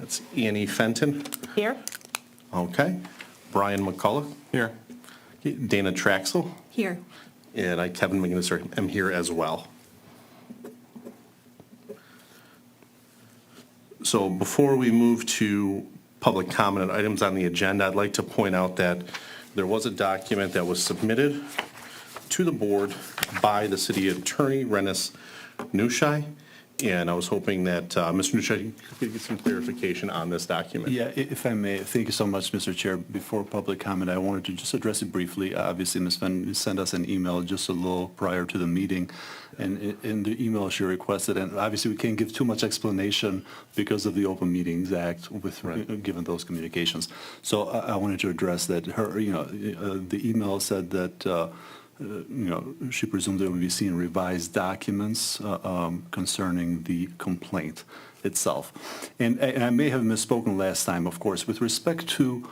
That's Annie Fenton. Here. Okay. Brian McCullough. Here. Dana Traxel. Here. And I, Kevin McGinnis, am here as well. So before we move to public comment on items on the agenda, I'd like to point out that there was a document that was submitted to the board by the city attorney, Rennis Nushai, and I was hoping that Mr. Nushai could get some clarification on this document. Yeah, if I may, thank you so much, Mr. Chair. Before public comment, I wanted to just address it briefly. Obviously, Ms. Fenn sent us an email just a little prior to the meeting, and in the email she requested, and obviously we can't give too much explanation because of the Open Meetings Act with given those communications. So I wanted to address that. Her, the email said that. She presumed there would be seen revised documents concerning the complaint itself. And I may have misspoken last time, of course. With respect to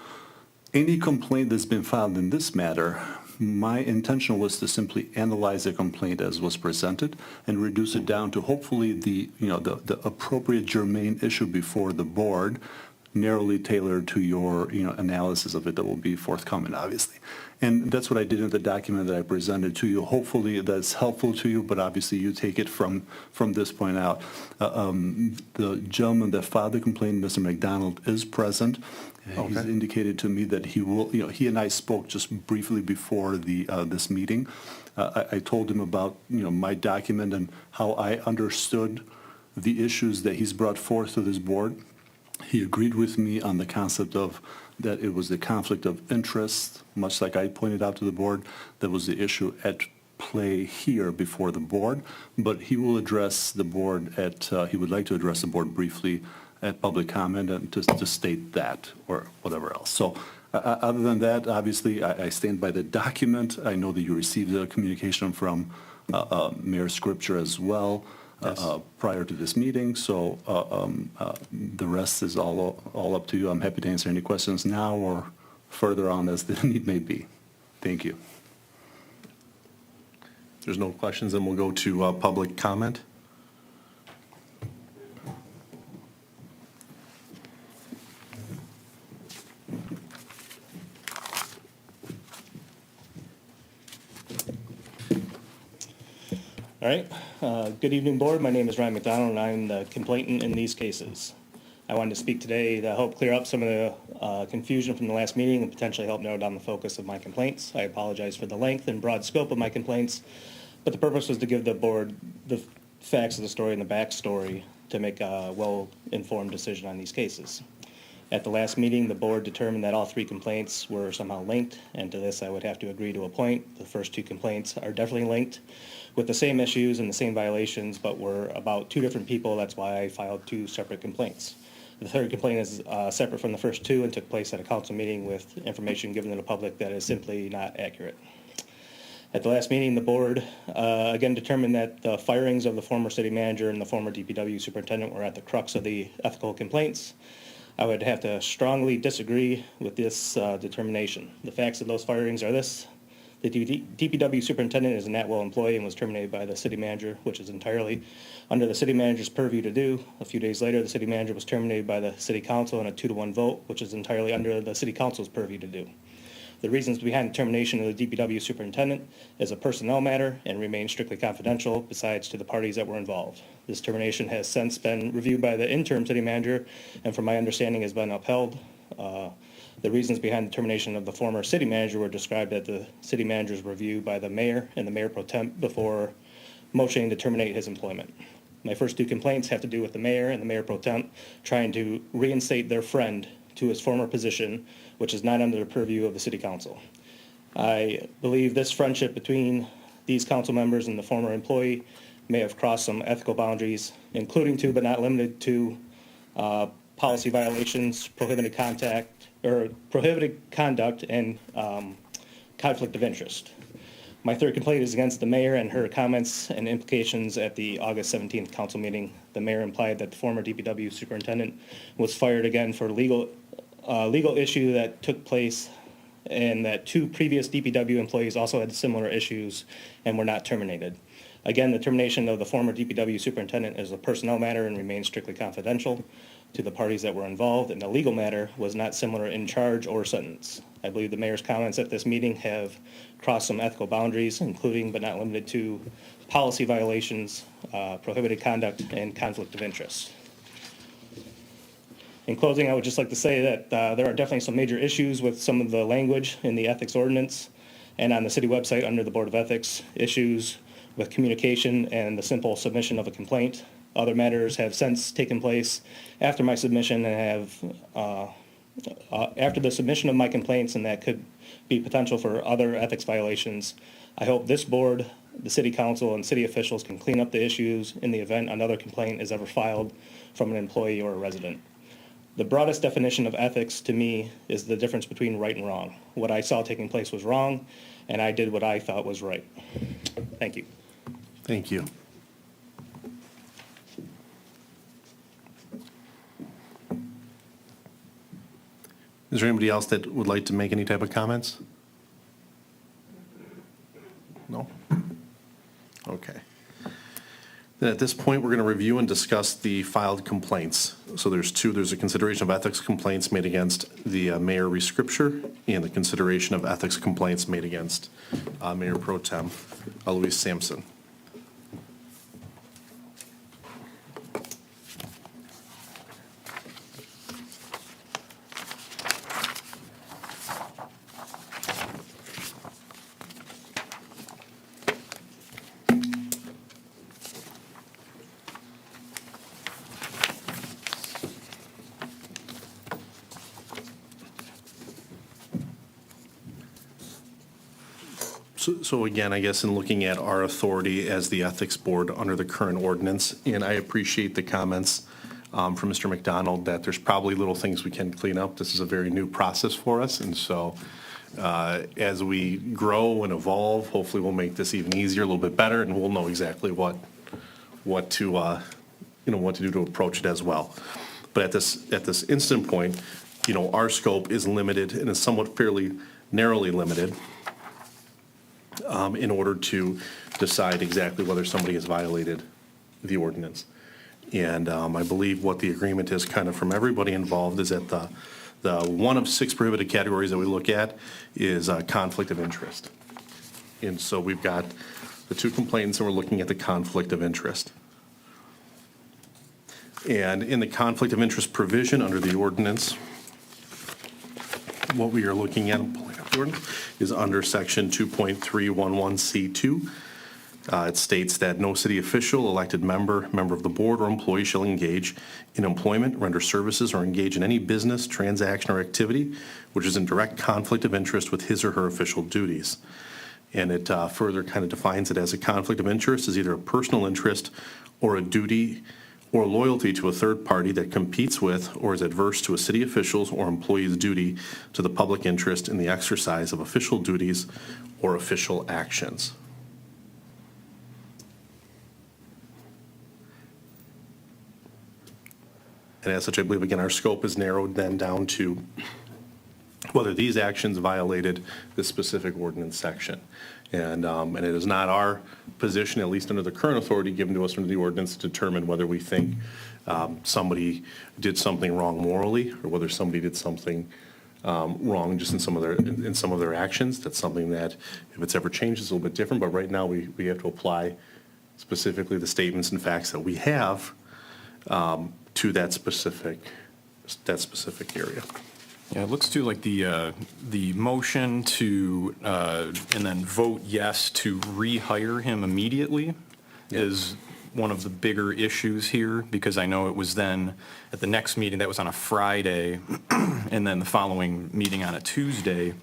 any complaint that's been filed in this matter, my intention was to simply analyze the complaint as was presented and reduce it down to hopefully the appropriate germane issue before the board, narrowly tailored to your analysis of it that will be forthcoming, obviously. And that's what I did in the document that I presented to you. Hopefully that's helpful to you, but obviously you take it from this point out. The gentleman that filed the complaint, Mr. McDonald, is present. Okay. He's indicated to me that he will, he and I spoke just briefly before this meeting. I told him about, my document and how I understood the issues that he's brought forth to this board. He agreed with me on the concept of that it was the conflict of interest, much like I pointed out to the board, that was the issue at play here before the board. But he will address the board he would like to address the board briefly at public comment and to state that or whatever else. So other than that, obviously, I stand by the document. I know that you received a communication from Mayor Scripture as well. Yes. Prior to this meeting, so the rest is all up to you. I'm happy to answer any questions now or further on as the need may be. Thank you. If there's no questions, then we'll go to public comment. All right. Good evening, board. My name is Ryan McDonald, and I'm the complainant in these cases. I wanted to speak today to help clear up some of the confusion from the last meeting and potentially help narrow down the focus of my complaints. I apologize for the length and broad scope of my complaints, but the purpose was to give the board the facts of the story and the backstory to make a well-informed decision on these cases. At the last meeting, the board determined that all three complaints were somehow linked, and to this I would have to agree to a point. The first two complaints are definitely linked with the same issues and the same violations, but were about two different people. That's why I filed two separate complaints. The third complaint is separate from the first two and took place at a council meeting with information given to the public that is simply not accurate. At the last meeting, the board again determined that the firings of the former city manager and the former DPW superintendent were at the crux of the ethical complaints. I would have to strongly disagree with this determination. The facts of those firings are this. The DPW superintendent is an at-will employee and was terminated by the city manager, which is entirely under the city manager's purview to do. A few days later, the city manager was terminated by the city council in a 2-to-1 vote, which is entirely under the city council's purview to do. The reasons behind the termination of the DPW superintendent is a personnel matter and remains strictly confidential, besides to the parties that were involved. This termination has since been reviewed by the interim city manager, and from my understanding has been upheld. The reasons behind the termination of the former city manager were described at the city manager's review by the mayor and the mayor pro tem before motioning to terminate his employment. My first two complaints have to do with the mayor and the mayor pro tem trying to reinstate their friend to his former position, which is not under the purview of the city council. I believe this friendship between these council members and the former employee may have crossed some ethical boundaries, including to but not limited to policy violations, prohibited conduct, and conflict of interest. My third complaint is against the mayor and her comments and implications at the August 17th council meeting. The mayor implied that the former DPW superintendent was fired again for legal issue that took place, and that two previous DPW employees also had similar issues and were not terminated. Again, the termination of the former DPW superintendent is a personnel matter and remains strictly confidential. to the parties that were involved, and the legal matter was not similar in charge or sentence. I believe the mayor's comments at this meeting have crossed some ethical boundaries, including but not limited to policy violations, prohibited conduct, and conflict of interest. In closing, I would just like to say that there are definitely some major issues with some of the language in the ethics ordinance and on the city website under the Board of Ethics, issues with communication and the simple submission of a complaint. Other matters have since taken place after my submission and have, after the submission of my complaints, and that could be potential for other ethics violations. I hope this board, the city council, and city officials can clean up the issues in the event another complaint is ever filed from an employee or a resident. The broadest definition of ethics to me is the difference between right and wrong. What I saw taking place was wrong, and I did what I thought was right. Thank you. Thank you. Is there anybody else that would like to make any type of comments? No? Okay. Then at this point, we're going to review and discuss the filed complaints. So there's two. There's a consideration of ethics complaints made against the Mayor Rescripture and the consideration of ethics complaints made against Mayor Pro Tem Louise Sampson. So again, I guess in looking at our authority as the Ethics Board under the current ordinance, and I appreciate the comments from Mr. McDonald that there's probably little things we can clean up. This is a very new process for us, and so as we grow and evolve, hopefully we'll make this even easier, a little bit better, and we'll know exactly what to do to approach it as well. But at this instant point, our scope is limited and is somewhat fairly narrowly limited. In order to decide exactly whether somebody has violated the ordinance. And I believe what the agreement is kind of from everybody involved is that the one of 6 prohibited categories that we look at is conflict of interest. And so we've got the 2 complaints and we're looking at the conflict of interest. And in the conflict of interest provision under the ordinance, what we are looking at, is under section 2.311C2. It states that no city official, elected member of the board, or employee shall engage in employment, render services, or engage in any business, transaction, or activity which is in direct conflict of interest with his or her official duties. And it further kind of defines it as a conflict of interest is either a personal interest or a duty or loyalty to a third party that competes with or is adverse to a city official's or employee's duty to the public interest in the exercise of official duties or official actions. And as such, I believe, again, our scope is narrowed then down to whether these actions violated this specific ordinance section. And it is not our position, at least under the current authority given to us under the ordinance, to determine whether we think somebody did something wrong morally or whether somebody did something wrong just in some of their actions. That's something that, if it's ever changed, is a little bit different. But right now, we have to apply specifically the statements and facts that we have to that specific area. Yeah, it looks to like the motion to, and then vote yes to rehire him immediately is one of the bigger issues here, because I know it was then at the next meeting, that was on a Friday, and then the following meeting on a Tuesday,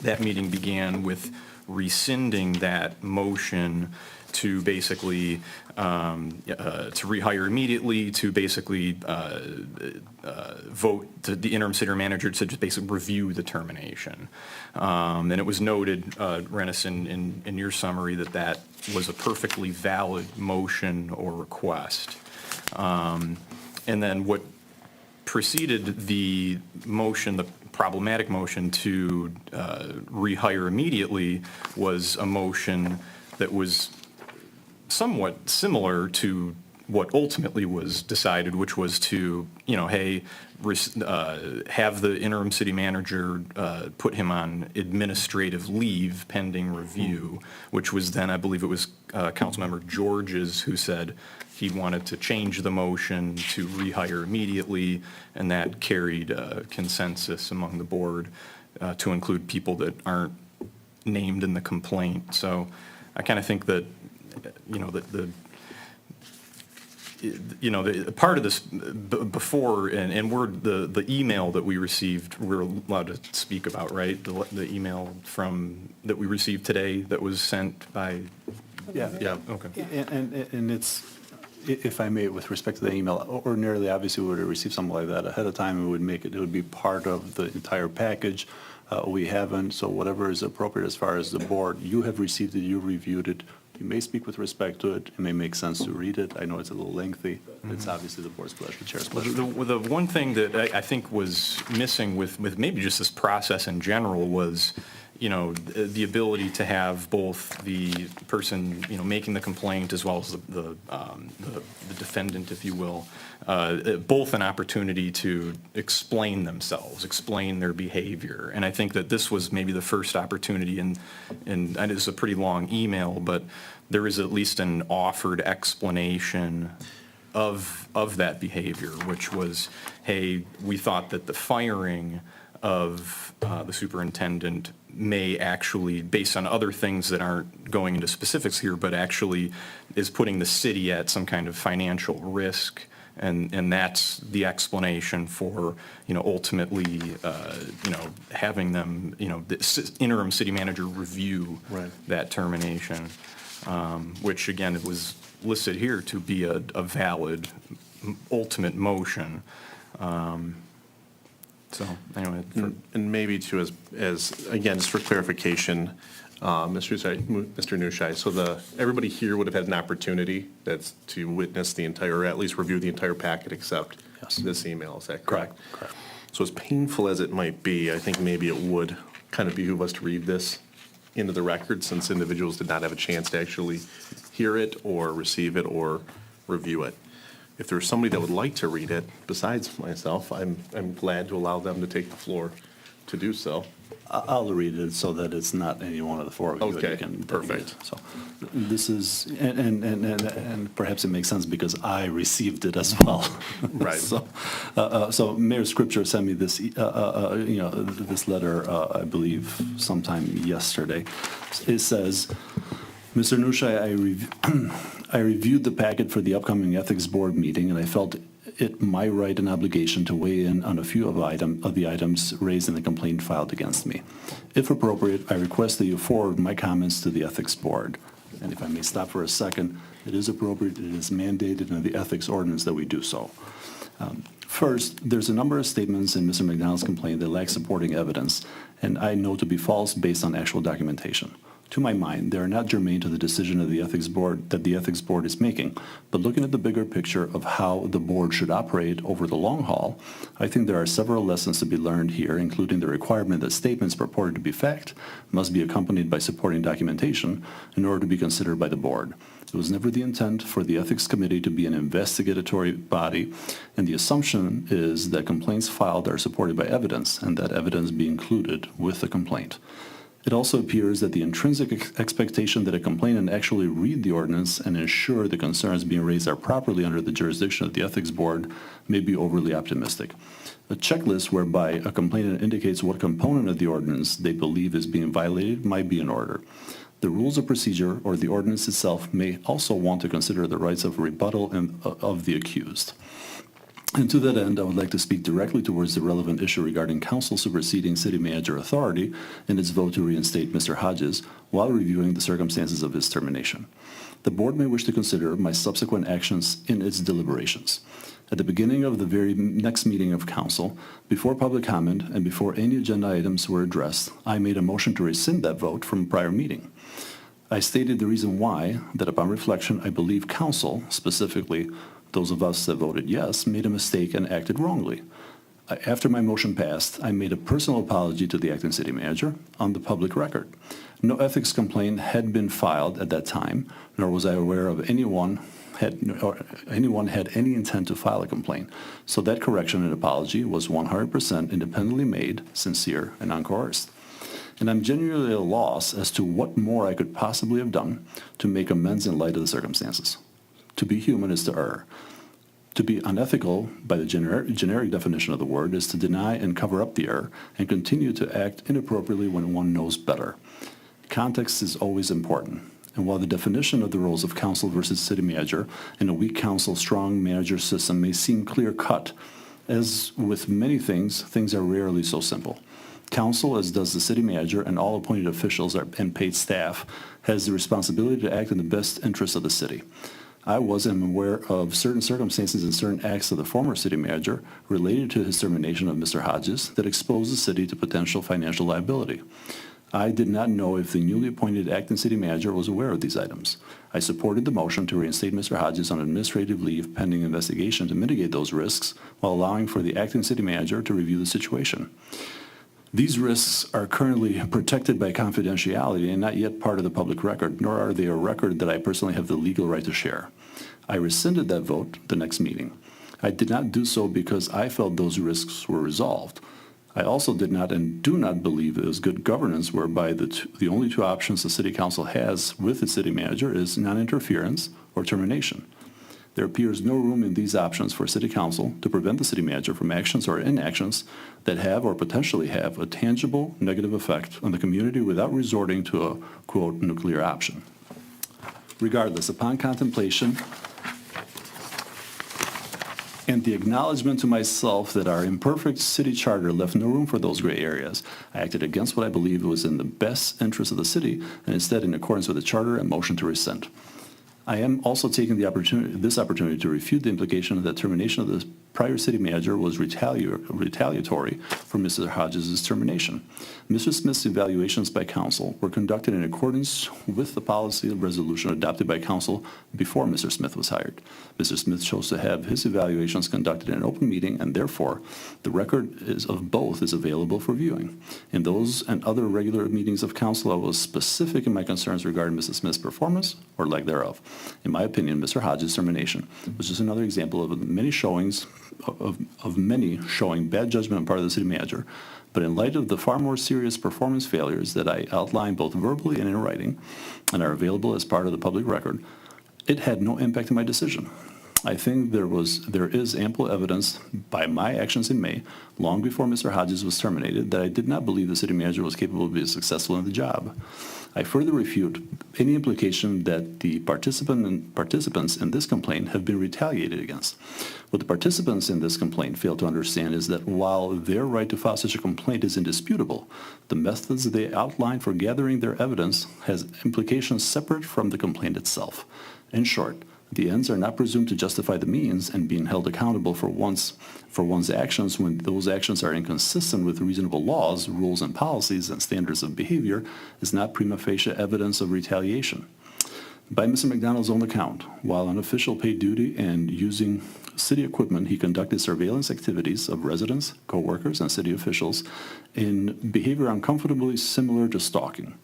that meeting began with rescinding that motion to basically to rehire immediately, to basically vote to the interim city manager to just basically review the termination. And it was noted, Rennis, in your summary, that was a perfectly valid motion or request. And then what preceded the motion, the problematic motion to rehire immediately, was a motion that was somewhat similar to what ultimately was decided, which was to, hey, have the interim city manager put him on administrative leave pending review, which was then, I believe it was Councilmember George's who said he wanted to change the motion to rehire immediately, and that carried consensus among the board to include people that aren't named in the complaint. So I kind of think that, the part of this before, and the email that we received, we're allowed to speak about, right? The email that we received today that was sent by. Yeah. Okay. And it's, if I may, with respect to the email, ordinarily, obviously, we would have received something like that ahead of time, it would be part of the entire package. We haven't, so whatever is appropriate as far as the board, you have received it, you reviewed it. You may speak with respect to it. It may make sense to read it. I know it's a little lengthy. It's obviously the board's pleasure, the chair's pleasure. The one thing that I think was missing with maybe just this process in general was, the ability to have both the person, making the complaint as well as the defendant, if you will, both an opportunity to explain themselves, explain their behavior. And I think that this was maybe the first opportunity, and it's a pretty long email, but there is at least an offered explanation of that behavior, which was, hey, we thought that the firing of the superintendent may actually, based on other things that aren't going into specifics here, but actually is putting the city at some kind of financial risk. And that's the explanation for, ultimately, having them, the interim city manager review that termination, which again, it was listed here to be a valid ultimate motion. So anyway. And maybe too, as again, just for clarification, Mr. Nushai, so everybody here would have had an opportunity to witness the entire, or at least review the entire packet except this email, is that correct? Correct. So as painful as it might be, I think maybe it would kind of behoove us to read this into the record, since individuals did not have a chance to actually hear it or receive it or review it. If there's somebody that would like to read it, besides myself, I'm glad to allow them to take the floor to do so. I'll read it so that it's not any one of the four of you. Okay, You can- perfect. So this is, and perhaps it makes sense because I received it as well. Right. So Mayor Scripture sent me this, this letter, I believe sometime yesterday. It says, Mr. Nushai, I reviewed the packet for the upcoming Ethics Board meeting, and I felt it my right and obligation to weigh in on a few of the items raised in the complaint filed against me. If appropriate, I request that you forward my comments to the Ethics Board. And if I may stop for a second, it is appropriate, it is mandated in the ethics ordinance that we do so. First, there's a number of statements in Mr. McDonald's complaint that lack supporting evidence, and I know to be false based on actual documentation. To my mind, they are not germane to the decision of the Ethics Board that the Ethics Board is making. But looking at the bigger picture of how the board should operate over the long haul, I think there are several lessons to be learned here, including the requirement that statements purported to be fact must be accompanied by supporting documentation in order to be considered by the board. It was never the intent for the Ethics Committee to be an investigatory body, and the assumption is that complaints filed are supported by evidence, and that evidence be included with the complaint. It also appears that the intrinsic expectation that a complainant actually read the ordinance and ensure the concerns being raised are properly under the jurisdiction of the Ethics Board may be overly optimistic. A checklist whereby a complainant indicates what component of the ordinance they believe is being violated might be in order. The rules of procedure or the ordinance itself may also want to consider the rights of rebuttal of the accused. And to that end, I would like to speak directly towards the relevant issue regarding council superseding city manager authority in its vote to reinstate Mr. Hodges while reviewing the circumstances of his termination. The board may wish to consider my subsequent actions in its deliberations. At the beginning of the very next meeting of council, before public comment and before any agenda items were addressed, I made a motion to rescind that vote from a prior meeting. I stated the reason why, that upon reflection, I believe council, specifically those of us that voted yes, made a mistake and acted wrongly. After my motion passed, I made a personal apology to the acting city manager on the public record. No ethics complaint had been filed at that time, nor was I aware of anyone had any intent to file a complaint. So that correction and apology was 100% independently made, sincere, and uncoerced. And I'm genuinely at a loss as to what more I could possibly have done to make amends in light of the circumstances. To be human is to err. To be unethical, by the generic definition of the word, is to deny and cover up the error and continue to act inappropriately when one knows better. Context is always important. And while the definition of the roles of council versus city manager in a weak council, strong manager system may seem clear-cut, as with many things, things are rarely so simple. Council, as does the city manager and all appointed officials and paid staff, has the responsibility to act in the best interest of the city. I was and am aware of certain circumstances and certain acts of the former city manager related to his termination of Mr. Hodges that exposed the city to potential financial liability. I did not know if the newly appointed acting city manager was aware of these items. I supported the motion to reinstate Mr. Hodges on administrative leave pending investigation to mitigate those risks while allowing for the acting city manager to review the situation. These risks are currently protected by confidentiality and not yet part of the public record, nor are they a record that I personally have the legal right to share. I rescinded that vote the next meeting. I did not do so because I felt those risks were resolved. I also did not and do not believe it is good governance whereby the only two options the city council has with the city manager is non-interference or termination. There appears no room in these options for city council to prevent the city manager from actions or inactions that have or potentially have a tangible negative effect on the community without resorting to a, quote, nuclear option. Regardless, upon contemplation and the acknowledgement to myself that our imperfect city charter left no room for those gray areas, I acted against what I believed was in the best interest of the city and instead in accordance with the charter and motion to rescind. I am also taking this opportunity to refute the implication that termination of the prior city manager was retaliatory for Mr. Hodges' termination. Mr. Smith's evaluations by council were conducted in accordance with the policy resolution adopted by council before Mr. Smith was hired. Mr. Smith chose to have his evaluations conducted in an open meeting, and therefore the record of both is available for viewing. In those and other regular meetings of council, I was specific in my concerns regarding Mr. Smith's performance or lack thereof. In my opinion, Mr. Hodges' termination was just another example of many showing bad judgment on part of the city manager. But in light of the far more serious performance failures that I outlined both verbally and in writing, and are available as part of the public record, it had no impact on my decision. I think there is ample evidence by my actions in May, long before Mr. Hodges was terminated, that I did not believe the city manager was capable of being successful in the job. I further refute any implication that the participants in this complaint have been retaliated against. What the participants in this complaint fail to understand is that while their right to file such a complaint is indisputable, the methods they outline for gathering their evidence has implications separate from the complaint itself. In short, the ends are not presumed to justify the means, and being held accountable for one's actions when those actions are inconsistent with reasonable laws, rules, and policies and standards of behavior is not prima facie evidence of retaliation. By Mr. McDonald's own account, while on official paid duty and using city equipment, he conducted surveillance activities of residents, co-workers, and city officials in behavior uncomfortably similar to stalking.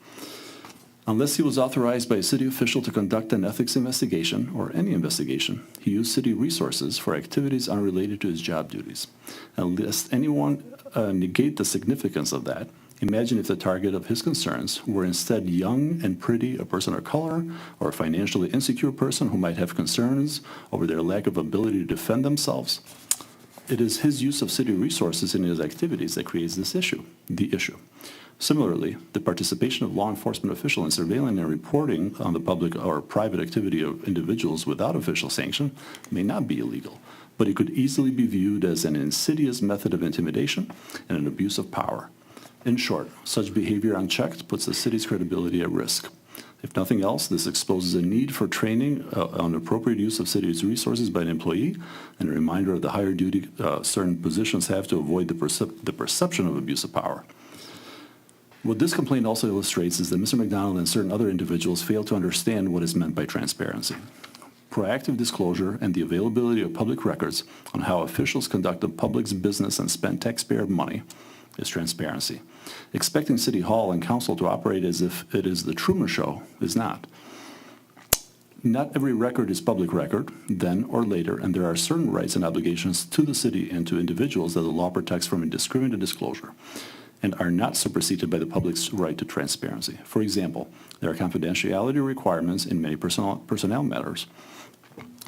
Unless he was authorized by a city official to conduct an ethics investigation or any investigation, he used city resources for activities unrelated to his job duties. And lest anyone negate the significance of that, imagine if the target of his concerns were instead young and pretty, a person of color, or a financially insecure person who might have concerns over their lack of ability to defend themselves. It is his use of city resources in his activities that creates the issue. Similarly, the participation of law enforcement officials in surveilling and reporting on the public or private activity of individuals without official sanction may not be illegal, but it could easily be viewed as an insidious method of intimidation and an abuse of power. In short, such behavior unchecked puts the city's credibility at risk. If nothing else, this exposes a need for training on appropriate use of city's resources by an employee and a reminder of the higher duty certain positions have to avoid the perception of abuse of power. What this complaint also illustrates is that Mr. McDonald and certain other individuals fail to understand what is meant by transparency. proactive disclosure, and the availability of public records on how officials conduct the public's business and spend taxpayer money is transparency. Expecting City Hall and Council to operate as if it is the Truman Show is not. Not every record is public record, then or later, and there are certain rights and obligations to the city and to individuals that the law protects from indiscriminate disclosure and are not superseded by the public's right to transparency. For example, there are confidentiality requirements in many personnel matters.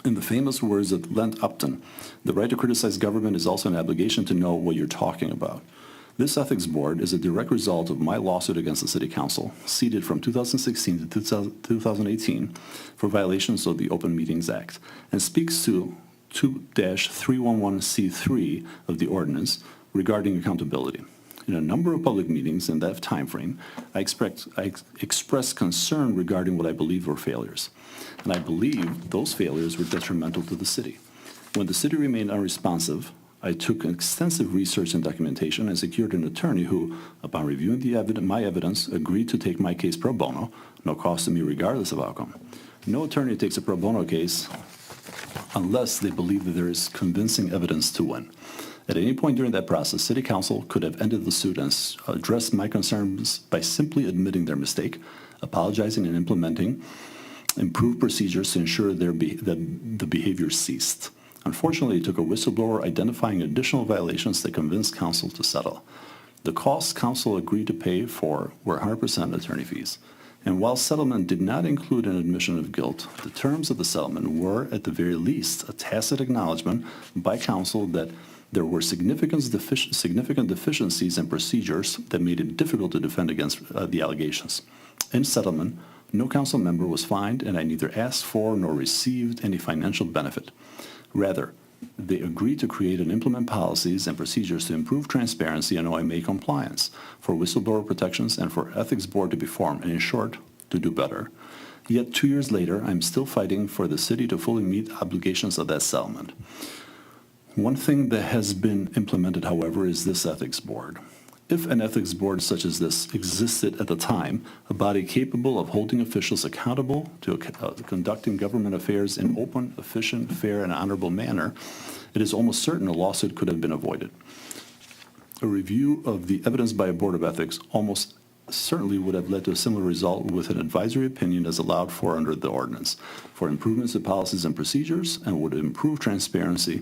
In the famous words of Len Upton, the right to criticize government is also an obligation to know what you're talking about. This ethics board is a direct result of my lawsuit against the City Council, seated from 2016 to 2018 for violations of the Open Meetings Act, and speaks to 2-311C3 of the ordinance regarding accountability. In a number of public meetings in that timeframe, I expressed concern regarding what I believe were failures, and I believe those failures were detrimental to the city. When the city remained unresponsive, I took extensive research and documentation and secured an attorney who, upon reviewing my evidence, agreed to take my case pro bono, no cost to me regardless of outcome. No attorney takes a pro bono case unless they believe that there is convincing evidence to win. At any point during that process, City Council could have ended the suit and addressed my concerns by simply admitting their mistake, apologizing, and implementing improved procedures to ensure that the behavior ceased. Unfortunately, it took a whistleblower identifying additional violations that convinced council to settle. The costs council agreed to pay for were 100% attorney fees. And while settlement did not include an admission of guilt, the terms of the settlement were, at the very least, a tacit acknowledgement by council that there were significant deficiencies in procedures that made it difficult to defend against the allegations. In settlement, no council member was fined, and I neither asked for nor received any financial benefit. Rather, they agreed to create and implement policies and procedures to improve transparency and OMA compliance, for whistleblower protections, and for ethics board to be formed, and in short, to do better. Yet 2 years later, I'm still fighting for the city to fully meet obligations of that settlement. One thing that has been implemented, however, is this ethics board. If an ethics board such as this existed at the time, a body capable of holding officials accountable to conducting government affairs in open, efficient, fair, and honorable manner, it is almost certain a lawsuit could have been avoided. A review of the evidence by a board of ethics almost certainly would have led to a similar result with an advisory opinion as allowed for under the ordinance for improvements to policies and procedures, and would improve transparency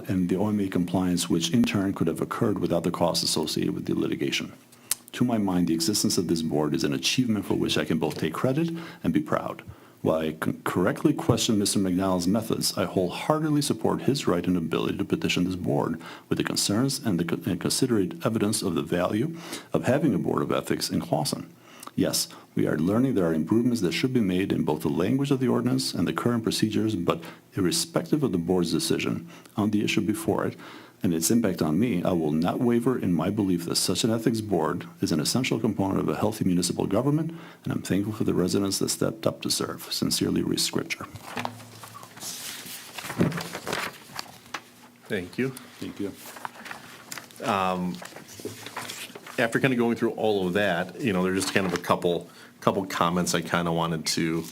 and the OMA compliance, which in turn could have occurred without the costs associated with the litigation. To my mind, the existence of this board is an achievement for which I can both take credit and be proud. While I correctly question Mr. McDonald's methods, I wholeheartedly support his right and ability to petition this board with the concerns and considerate evidence of the value of having a board of ethics in Clawson. Yes, we are learning there are improvements that should be made in both the language of the ordinance and the current procedures, but irrespective of the board's decision on the issue before it and its impact on me, I will not waver in my belief that such an ethics board is an essential component of a healthy municipal government, and I'm thankful for the residents that stepped up to serve. Sincerely, Reese Scripture. Thank you. Thank you. After kind of going through all of that, there's just kind of a couple comments I kind of wanted to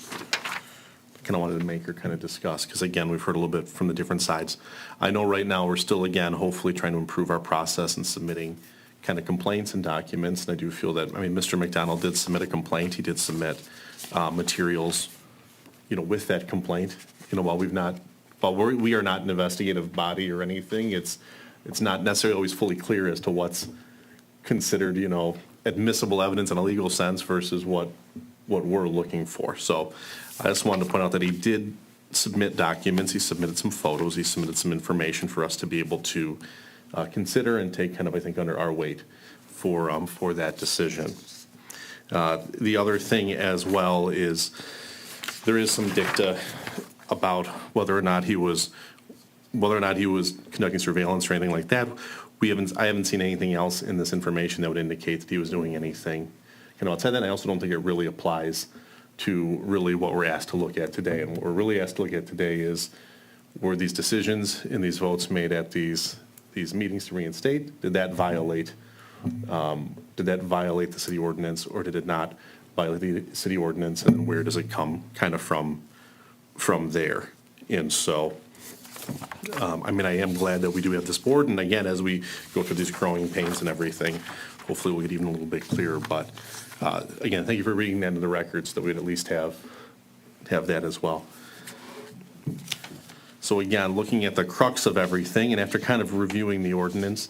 make or kind of discuss, because again, we've heard a little bit from the different sides. I know right now we're still, again, hopefully trying to improve our process and submitting kind of complaints and documents, and I do feel that, Mr. McDonald did submit a complaint. He did submit materials, with that complaint. While we are not an investigative body or anything, it's not necessarily always fully clear as to what's considered, admissible evidence in a legal sense versus what we're looking for. So I just wanted to point out that he did submit documents. He submitted some photos. He submitted some information for us to be able to consider and take kind of, I think, under our weight for that decision. The other thing as well is there is some dicta about whether or not he was conducting surveillance or anything like that. I haven't seen anything else in this information that would indicate that he was doing anything outside that. I also don't think it really applies to really what we're asked to look at today. And what we're really asked to look at today is, were these decisions and these votes made at these meetings to reinstate? Did that violate the city ordinance, or did it not violate the city ordinance? And where does it come kind of from from there. And so, I mean, I am glad that we do have this board, and again, as we go through these growing pains and everything, hopefully we'll get even a little bit clearer, but, again, thank you for reading that into the records, that we'd at least have that as well. So again, looking at the crux of everything, and after kind of reviewing the ordinance,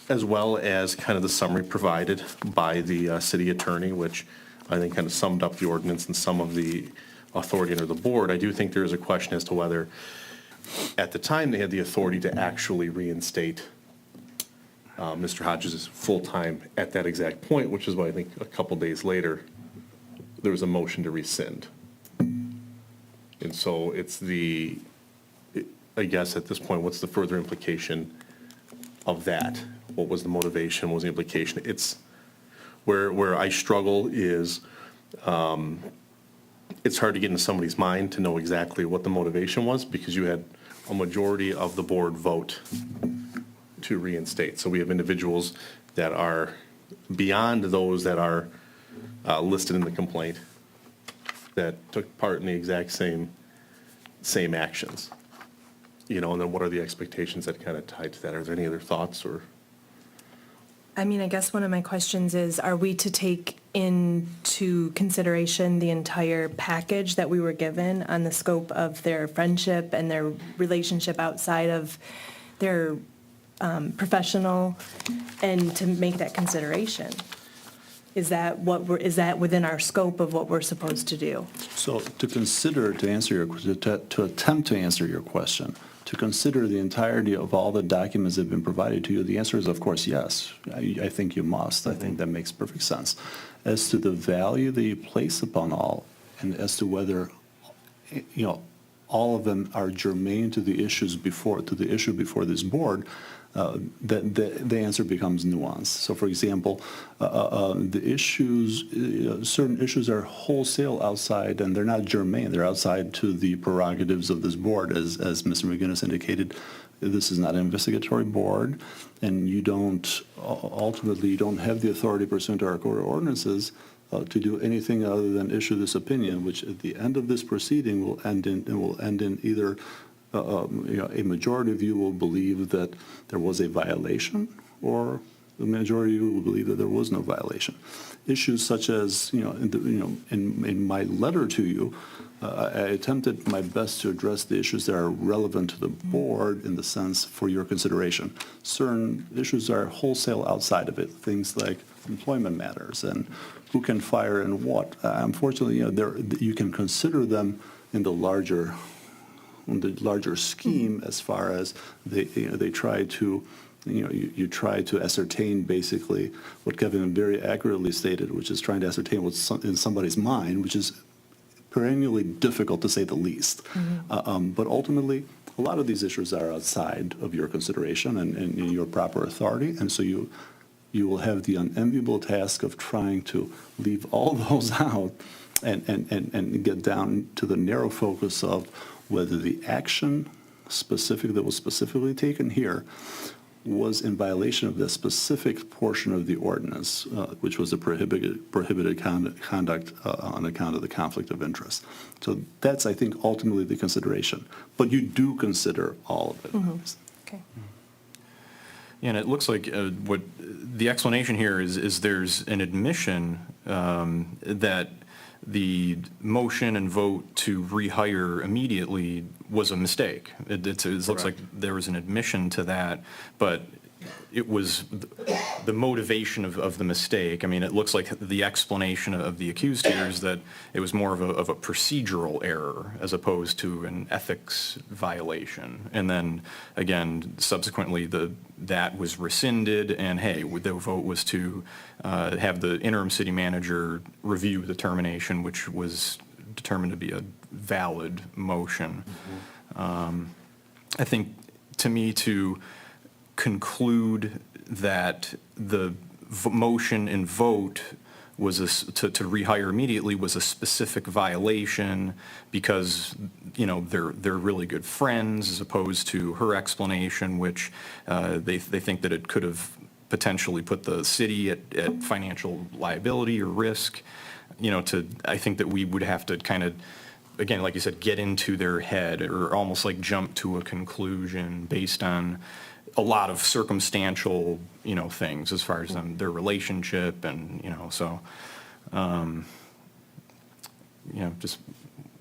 as well as kind of the summary provided by the city attorney, which I think kind of summed up the ordinance and some of the authority under the board, I do think there is a question as to whether, at the time, they had the authority to actually reinstate Mr. Hodges' full-time at that exact point, which is why I think a couple days later, there was a motion to rescind. And so it's I guess at this point, what's the further implication of that? What was the motivation? What was the implication? It's where I struggle is, it's hard to get into somebody's mind to know exactly what the motivation was, because you had a majority of the board vote to reinstate. So we have individuals that are beyond those that are listed in the complaint that took part in the exact same actions. You know, and then what are the expectations that kind of tied to that? Are there any other thoughts or? I mean, I guess one of my questions is, are we to take into consideration the entire package that we were given on the scope of their friendship and their relationship outside of their professional, and to make that consideration? Is that within our scope of what we're supposed to do? So to attempt to answer your question, to consider the entirety of all the documents that have been provided to you, the answer is, of course, yes. I think you must. I think that makes perfect sense. As to the value that you place upon all, and as to whether, all of them are germane to the issue before this board, the answer becomes nuanced. So, for example, the issues, certain issues are wholesale outside, and they're not germane. They're outside to the prerogatives of this board. As Mr. McGinnis indicated, this is not an investigatory board, and you don't have the authority pursuant to our code of ordinances to do anything other than issue this opinion, which at the end of this proceeding will end in either a majority of you will believe that there was a violation, or the majority of you will believe that there was no violation. Issues such as, in my letter to you, I attempted my best to address the issues that are relevant to the board in the sense for your consideration. Certain issues are wholesale outside of it, things like employment matters and who can fire and what. Unfortunately, you can consider them in the larger scheme, as far as they try to, you try to ascertain basically what Kevin very accurately stated, which is trying to ascertain what's in somebody's mind, which is perennially difficult to say the least. But ultimately, a lot of these issues are outside of your consideration and your proper authority, and so you will have the unenviable task of trying to leave all those out and get down to the narrow focus of whether the action that was specifically taken here was in violation of the specific portion of the ordinance, which was a prohibited conduct on account of the conflict of interest. So that's, I think, ultimately the consideration. But you do consider all of it. Okay. Yeah, and it looks like what the explanation here is there's an admission that the motion and vote to rehire immediately was a mistake. It looks like there was an admission to that, but it was the motivation of the mistake. I mean, it looks like the explanation of the accused here is that it was more of a procedural error as opposed to an ethics violation. And then, again, subsequently, that was rescinded, and hey, the vote was to have the interim city manager review the termination, which was determined to be a valid motion. I think, to me, to conclude that the motion and vote was to rehire immediately was a specific violation because, they're really good friends, as opposed to her explanation, which they think that it could have potentially put the city at financial liability or risk. I think that we would have to kind of again, like you said, get into their head or almost like jump to a conclusion based on a lot of circumstantial, things as far as their relationship and, so, just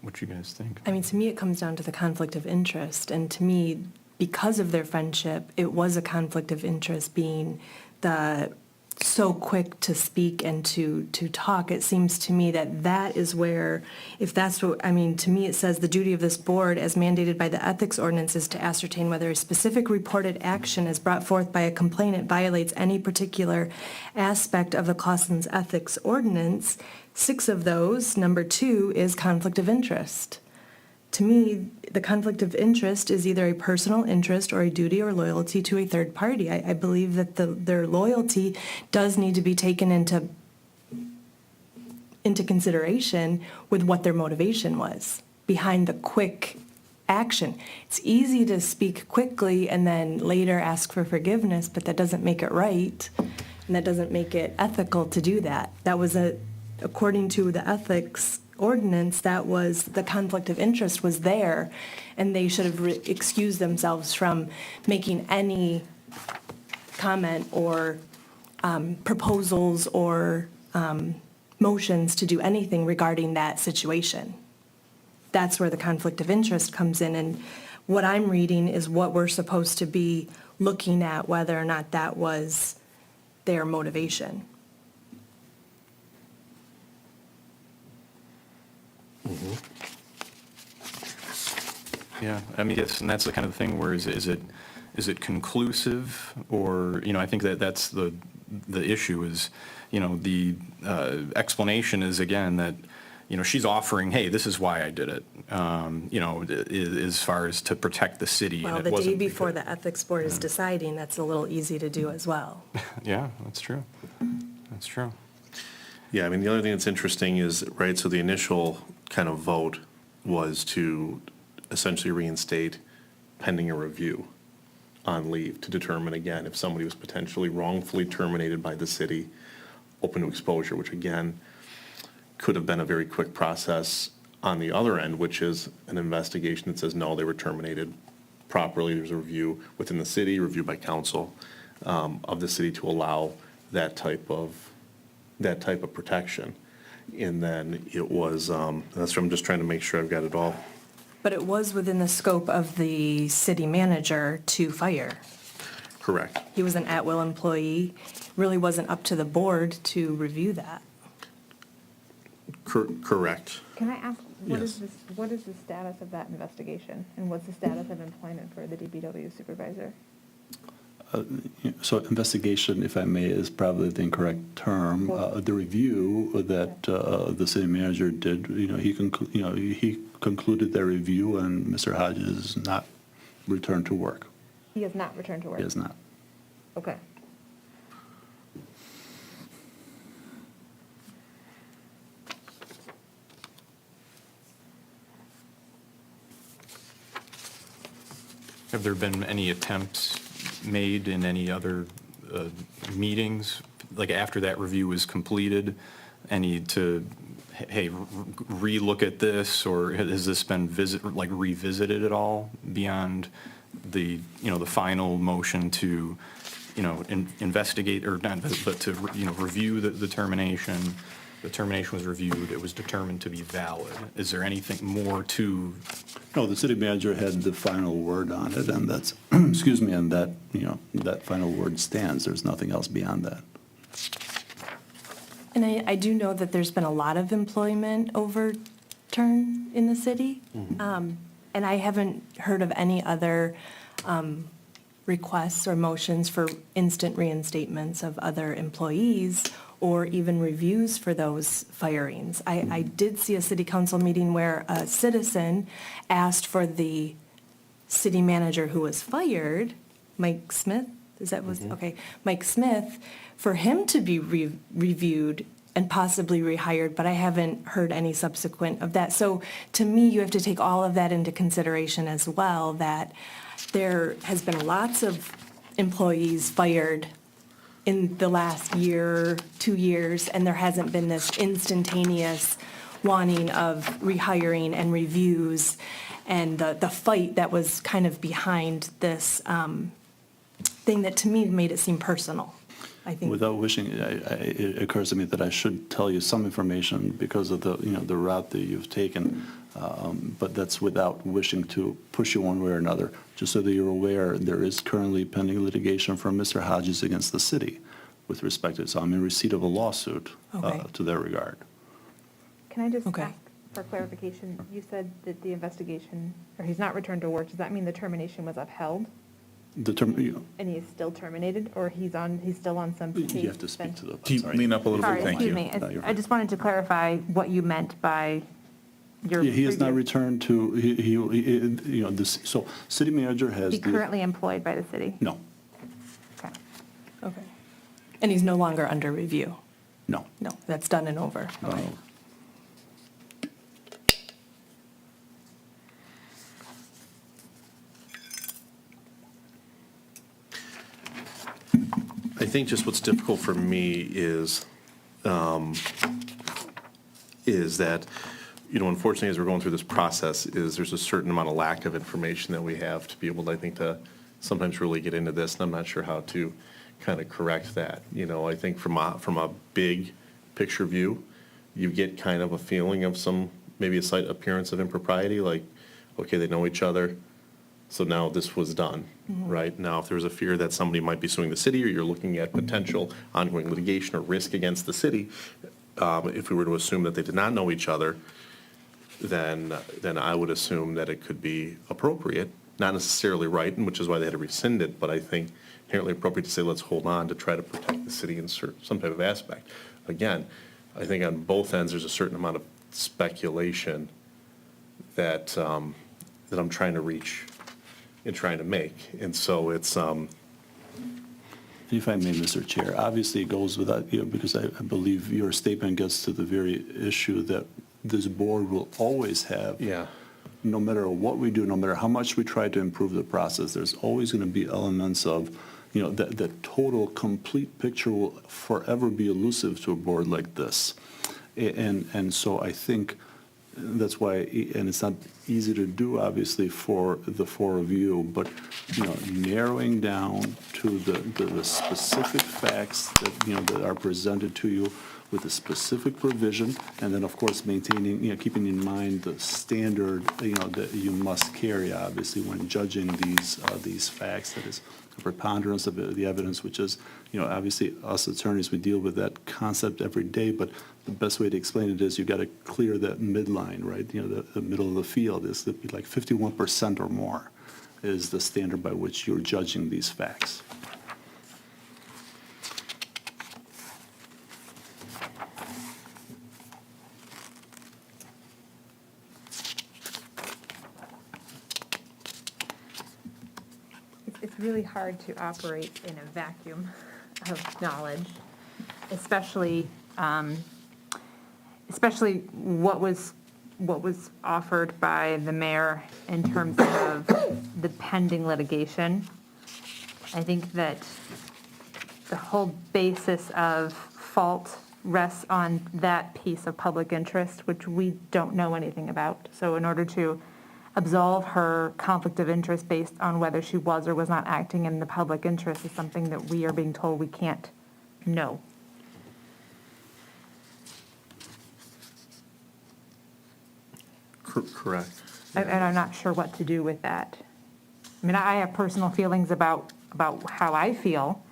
what you guys think. I mean, to me, it comes down to the conflict of interest. And to me, because of their friendship, it was a conflict of interest being the so quick to speak and to talk. It seems to me that is where, if that's what, I mean, to me, it says the duty of this board as mandated by the ethics ordinance is to ascertain whether a specific reported action as brought forth by a complainant violates any particular aspect of the Clausen's ethics ordinance. 6 of those, number 2, is conflict of interest. To me, the conflict of interest is either a personal interest or a duty or loyalty to a third party. I believe that their loyalty does need to be taken into consideration with what their motivation was behind the quick action. It's easy to speak quickly and then later ask for forgiveness, but that doesn't make it right, and that doesn't make it ethical to do that. That was according to the ethics ordinance, that was the conflict of interest was there, and they should have excused themselves from making any comment or proposals or motions to do anything regarding that situation. That's where the conflict of interest comes in, and what I'm reading is what we're supposed to be looking at, whether or not that was their motivation. Yeah, I mean, and that's the kind of thing where is it conclusive, or, I think that's the issue is, the explanation is, again, that, she's offering, hey, this is why I did it, as far as to protect the city. Well, and it the day wasn't before because- the ethics board is deciding, that's a little easy to do as well. Yeah, that's true. That's true. Yeah, I mean, the other thing that's interesting is, right, so the initial kind of vote was to essentially reinstate pending a review on leave to determine, again, if somebody was potentially wrongfully terminated by the city, open to exposure, which again, could have been a very quick process on the other end, which is an investigation that says, no, they were terminated properly. There's a review within the city, review by council of the city to allow that type of protection. And then it was, that's what I'm just trying to make sure I've got it all. But it was within the scope of the city manager to fire. Correct. He was an at-will employee, really wasn't up to the board to review that. Correct. Can I ask, what Yes. is the status of that investigation? And what's the status of employment for the DPW supervisor? So investigation, if I may, is probably the incorrect term. The review that the city manager did, he concluded their review, and Mr. Hodges has not returned to work. He has not returned to work? He has not. Okay. Have there been any attempts made in any other meetings, like after that review was completed, any to, hey, re-look at this, or has this been revisited at all beyond the, the final motion to, investigate, or not, but to, review the termination? The termination was reviewed, it was determined to be valid. Is there anything more to? No, the city manager had the final word on it, and that's, excuse me, and that, that final word stands. There's nothing else beyond that. And I do know that there's been a lot of employment overturn in the city. And I haven't heard of any other requests or motions for instant reinstatements of other employees or even reviews for those firings. I did see a city council meeting where a citizen asked for the city manager who was fired, Mike Smith, okay, Mike Smith, for him to be reviewed and possibly rehired, but I haven't heard any subsequent of that. So to me, you have to take all of that into consideration as well, that there has been lots of employees fired in the last year, 2 years, and there hasn't been this instantaneous wanting of rehiring and reviews and the fight that was kind of behind this thing that to me made it seem personal, I think. Without wishing, it occurs to me that I should tell you some information because of the route that you've taken, but that's without wishing to push you one way or another. Just so that you're aware, there is currently pending litigation from Mr. Hodges against the city with respect to it. So I'm in receipt of a lawsuit Okay. to that regard. Can I just Okay. ask for clarification? You said that the investigation, or he's not returned to work, does that mean the termination was upheld? The term, And he is still terminated, or he's still on some paid? you have to speak to the. Can you lean up a little Sorry, bit? Thank you. excuse me. No, you're I fine. just wanted to clarify what you meant by your. He has not previous- returned to, this, so city manager has. Be the- currently employed by the city? No, Okay. Okay. And he's no longer under review? no. No, that's done and over. Okay. I think just what's difficult for me is that, unfortunately, as we're going through this process, there's a certain amount of lack of information that we have to be able to, I think, to sometimes really get into this, and I'm not sure how to kind of correct that. I think from a big picture view, you get kind of a feeling of maybe a slight appearance of impropriety, like, okay, they know each other, so now this was done, right? Now, if there's a fear that somebody might be suing the city, or you're looking at potential ongoing litigation or risk against the city, if we were to assume that they did not know each other, then I would assume that it could be appropriate, not necessarily right, and which is why they had to rescind it, but I think inherently appropriate to say, let's hold on to try to protect the city in some type of aspect. Again, I think on both ends, there's a certain amount of speculation that I'm trying to reach and trying to make. And so it's, If I may, Mr. Chair, obviously it goes without, because I believe your statement gets to the very issue that this board will always have. yeah, No matter what we do, no matter how much we try to improve the process, there's always going to be elements of, the total, complete picture will forever be elusive to a board like this. And so I think that's why, and it's not easy to do, obviously, for the four of you, but, narrowing down to the specific facts that are presented to you with a specific provision, and then, of course, maintaining, keeping in mind the standard, that you must carry, obviously, when judging these facts. That is a preponderance of the evidence, which is, obviously, us attorneys, we deal with that concept every day, but the best way to explain it is you got to clear that midline, right? The middle of the field is like 51% or more is the standard by which you're judging these facts. It's really hard to operate in a vacuum of knowledge, especially what was offered by the mayor in terms of the pending litigation. I think that the whole basis of fault rests on that piece of public interest, which we don't know anything about. So in order to absolve her conflict of interest based on whether she was or was not acting in the public interest is something that we are being told we can't know. correct. And I'm not sure what to do with that. I mean, I have personal feelings about how I feel,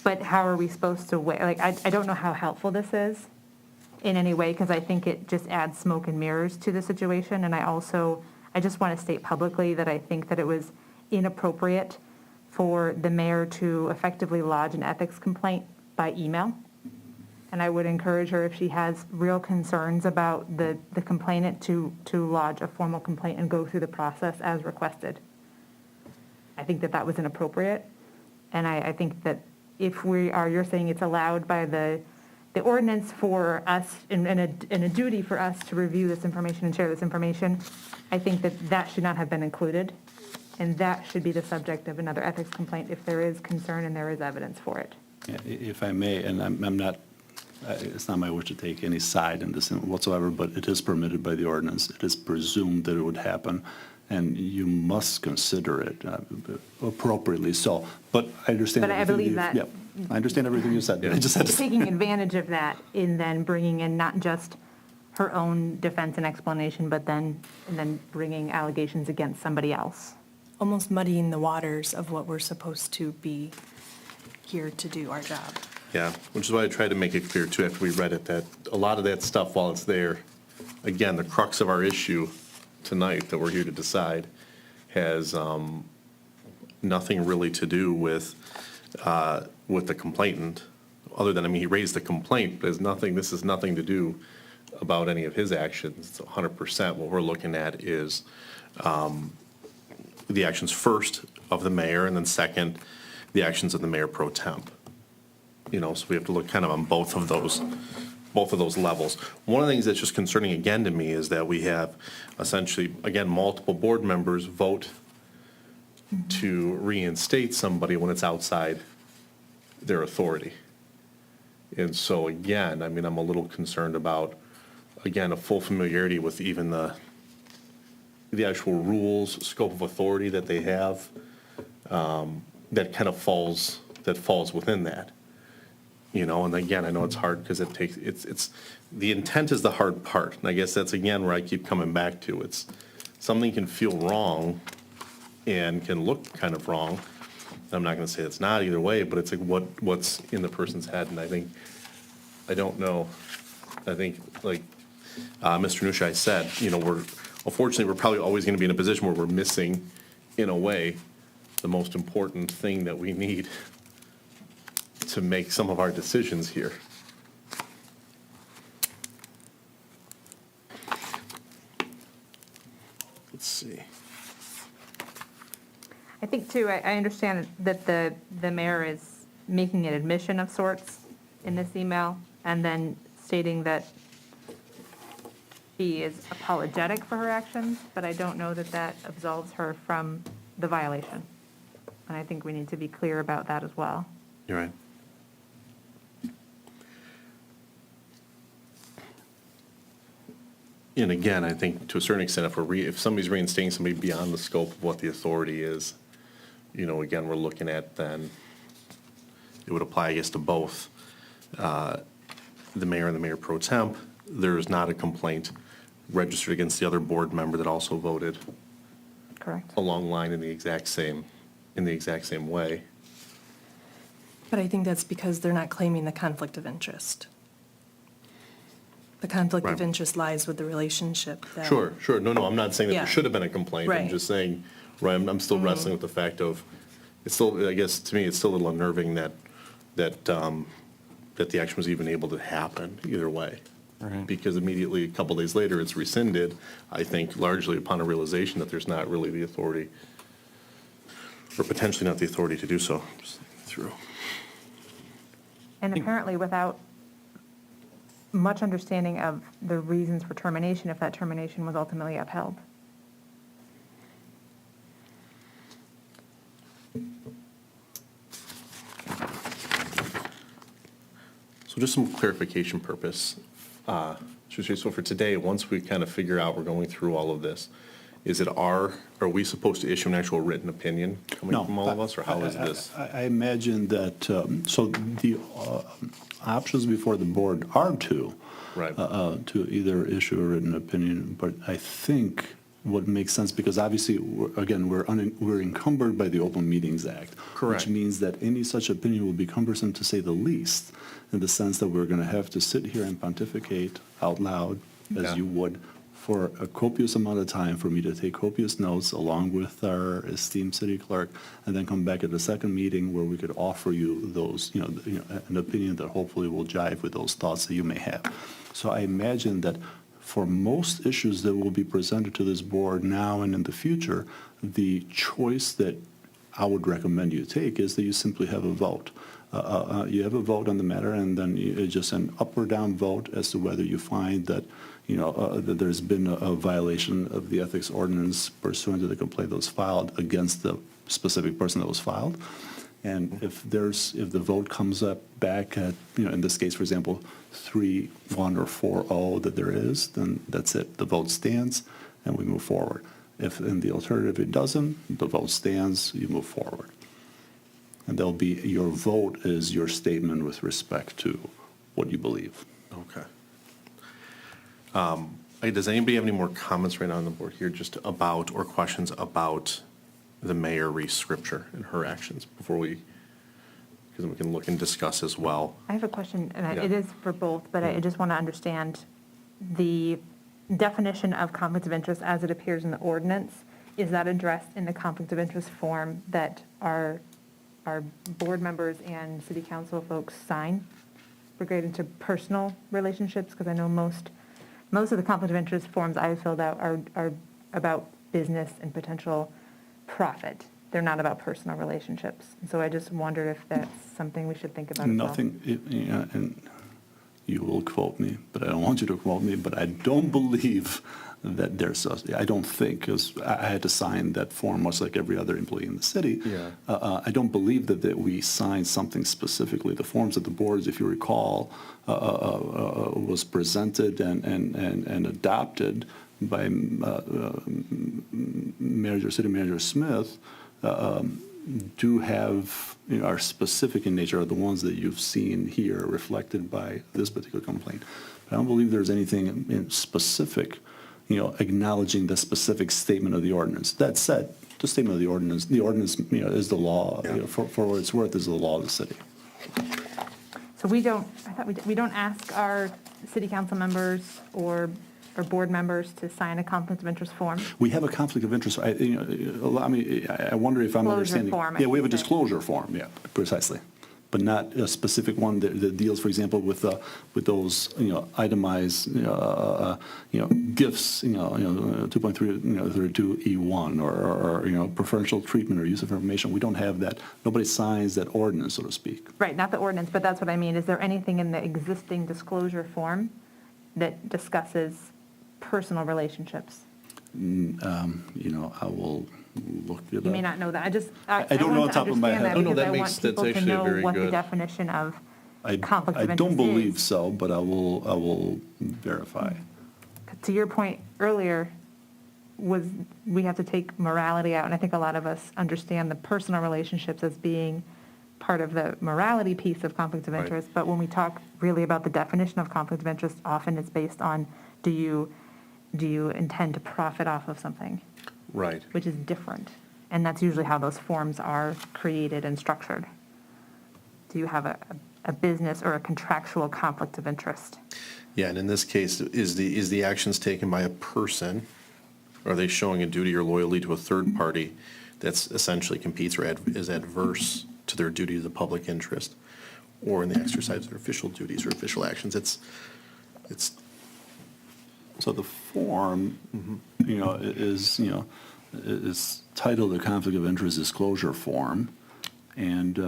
but how are we supposed to weigh? Like, I don't know how helpful this is in any way, because I think it just adds smoke and mirrors to the situation. And I just want to state publicly that I think that it was inappropriate for the mayor to effectively lodge an ethics complaint by email. And I would encourage her, if she has real concerns about the complainant, to lodge a formal complaint and go through the process as requested. I think that was inappropriate. And I think that if you're saying it's allowed by the ordinance for us, and a duty for us to review this information and share this information, I think that should not have been included. And that should be the subject of another ethics complaint if there is concern and there is evidence for it. Yeah, if I may, and I'm not It's not my wish to take any side in this whatsoever, but it is permitted by the ordinance. It is presumed that it would happen, and you must consider it appropriately so. But I understand. But I everything believe you- that- Yep, I understand everything you said. I just had to. Taking advantage of that in then bringing in not just her own defense and explanation, but then bringing allegations against somebody else. Almost muddying the waters of what we're supposed to be here to do our job. Yeah, which is why I tried to make it clear too after we read it, that a lot of that stuff, while it's there, again, the crux of our issue tonight that we're here to decide has nothing really to do with the complainant, other than, I mean, he raised the complaint, but this has nothing to do about any of his actions. It's 100% what we're looking at is the actions first of the mayor, and then second, the actions of the mayor pro temp. You know, so we have to look kind of on both of those levels. One of the things that's just concerning again to me is that we have essentially, again, multiple board members vote to reinstate somebody when it's outside their authority. And so again, I mean, I'm a little concerned about, again, a full familiarity with even the actual rules, scope of authority that they have, that kind of falls within that. You know, and again, I know it's hard because it's the intent is the hard part. And I guess that's again where I keep coming back to. It's something can feel wrong and can look kind of wrong. I'm not going to say it's not either way, but it's like what's in the person's head. And I don't know. I think like Mr. Nushai said, you know, unfortunately, we're probably always going to be in a position where we're missing, in a way, the most important thing that we need to make some of our decisions here. Let's see. I think too, I understand that the mayor is making an admission of sorts in this email and then stating that she is apologetic for her actions, but I don't know that that absolves her from the violation. And I think we need to be clear about that as well. You're right. And again, I think to a certain extent, if somebody's reinstating somebody beyond the scope of what the authority is, you know, again, we're looking at then, it would apply, I guess, to both the mayor and the mayor pro temp. There is not a complaint registered against the other board member that also voted Correct. along line in the exact same way. But I think that's because they're not claiming the conflict of interest. The conflict of Right. interest lies with the relationship that. Sure. No, I'm not saying that Yeah. there should have been a complaint. I'm Right. just saying, right, I'm still wrestling with the fact of, it's still, I guess, to me, it's still a little unnerving that the action was even able to happen either way. Right. Because immediately, a couple days later, it's rescinded, I think largely upon a realization that there's not really the authority, or potentially not the authority to do so. Just through. And apparently without much understanding of the reasons for termination, if that termination was ultimately upheld. So just some clarification purpose. So for today, once we kind of figure out we're going through all of this, are we supposed to issue an actual written opinion coming No, from all of us, or how is this? I imagine that, so the options before the board are Right. to either issue a written opinion, but I think what makes sense, because obviously, we're encumbered by the Open Meetings Act. Correct. Which means that any such opinion will be cumbersome, to say the least, in the sense that we're going to have to sit here and pontificate out loud, as Yeah. you would, for a copious amount of time, for me to take copious notes along with our esteemed city clerk, and then come back at the second meeting where we could offer you those, an opinion that hopefully will jive with those thoughts that you may have. So I imagine that for most issues that will be presented to this board now and in the future, the choice that I would recommend you take is that you simply have a vote. You have a vote on the matter, and then it's just an up or down vote as to whether you find that, that there's been a violation of the ethics ordinance pursuant to the complaint that was filed against the specific person that was filed. And if the vote comes up back at, in this case, for example, 3-1 or 4-0 that there is, then that's it. The vote stands and we move forward. If in the alternative it doesn't, the vote stands, you move forward. And there'll be, your vote is your statement with respect to what you believe. Okay. Does anybody have any more comments right now on the board here just about, or questions about the Mayor Reese scripture and her actions before we, because we can look and discuss as well. I have a question, and Yeah. it is for both, but I just want to understand the definition of conflict of interest as it appears in the ordinance. Is that addressed in the conflict of interest form that our board members and city council folks sign regarding to personal relationships? Because I know most of the conflict of interest forms I've filled out are about business and potential profit. They're not about personal relationships. And so I just wondered if that's something we should think about as well. Nothing, and you will quote me, but I don't want you to quote me, but I don't believe that I don't think, because I had to sign that form much like every other employee in the city. Yeah. I don't believe that we signed something specifically. The forms of the boards, if you recall, was presented and adopted by City Manager Smith, do have, are specific in nature, are the ones that you've seen here reflected by this particular complaint. But I don't believe there's anything in specific, acknowledging the specific statement of the ordinance. That said, the statement of the ordinance, is the law, for what it's worth, is the law of the city. So we don't ask our city council members or board members to sign a conflict of interest form? We have a conflict of interest. I wonder if I'm understanding. Form, Yeah, we have a I should say. disclosure form, yeah, precisely. But not a specific one that deals, for example, with those, itemized, gifts, 2.32E1 or preferential treatment or use of information. We don't have that. Nobody signs that ordinance, so to speak. Right, not the ordinance, but that's what I mean. Is there anything in the existing disclosure form that discusses personal relationships? I will look it up. You may not know that. I don't know on top of my head. No, that I want makes- that's people to actually know very what the good. definition of I conflict of interest don't believe is. so, but I will verify. To your point earlier, we have to take morality out, and I think a lot of us understand the personal relationships as being part of the morality piece of conflict of Right. interest, but when we talk really about the definition of conflict of interest, often it's based on, do you intend to profit off of something, Right. which is different. And that's usually how those forms are created and structured. Do you have a business or a contractual conflict of interest? Yeah, and in this case, is the actions taken by a person, are they showing a duty or loyalty to a third party that's essentially competes or is adverse to their duty to the public interest, or in the exercise of their official duties or official actions? It's So the form, is titled a conflict of interest disclosure form, and it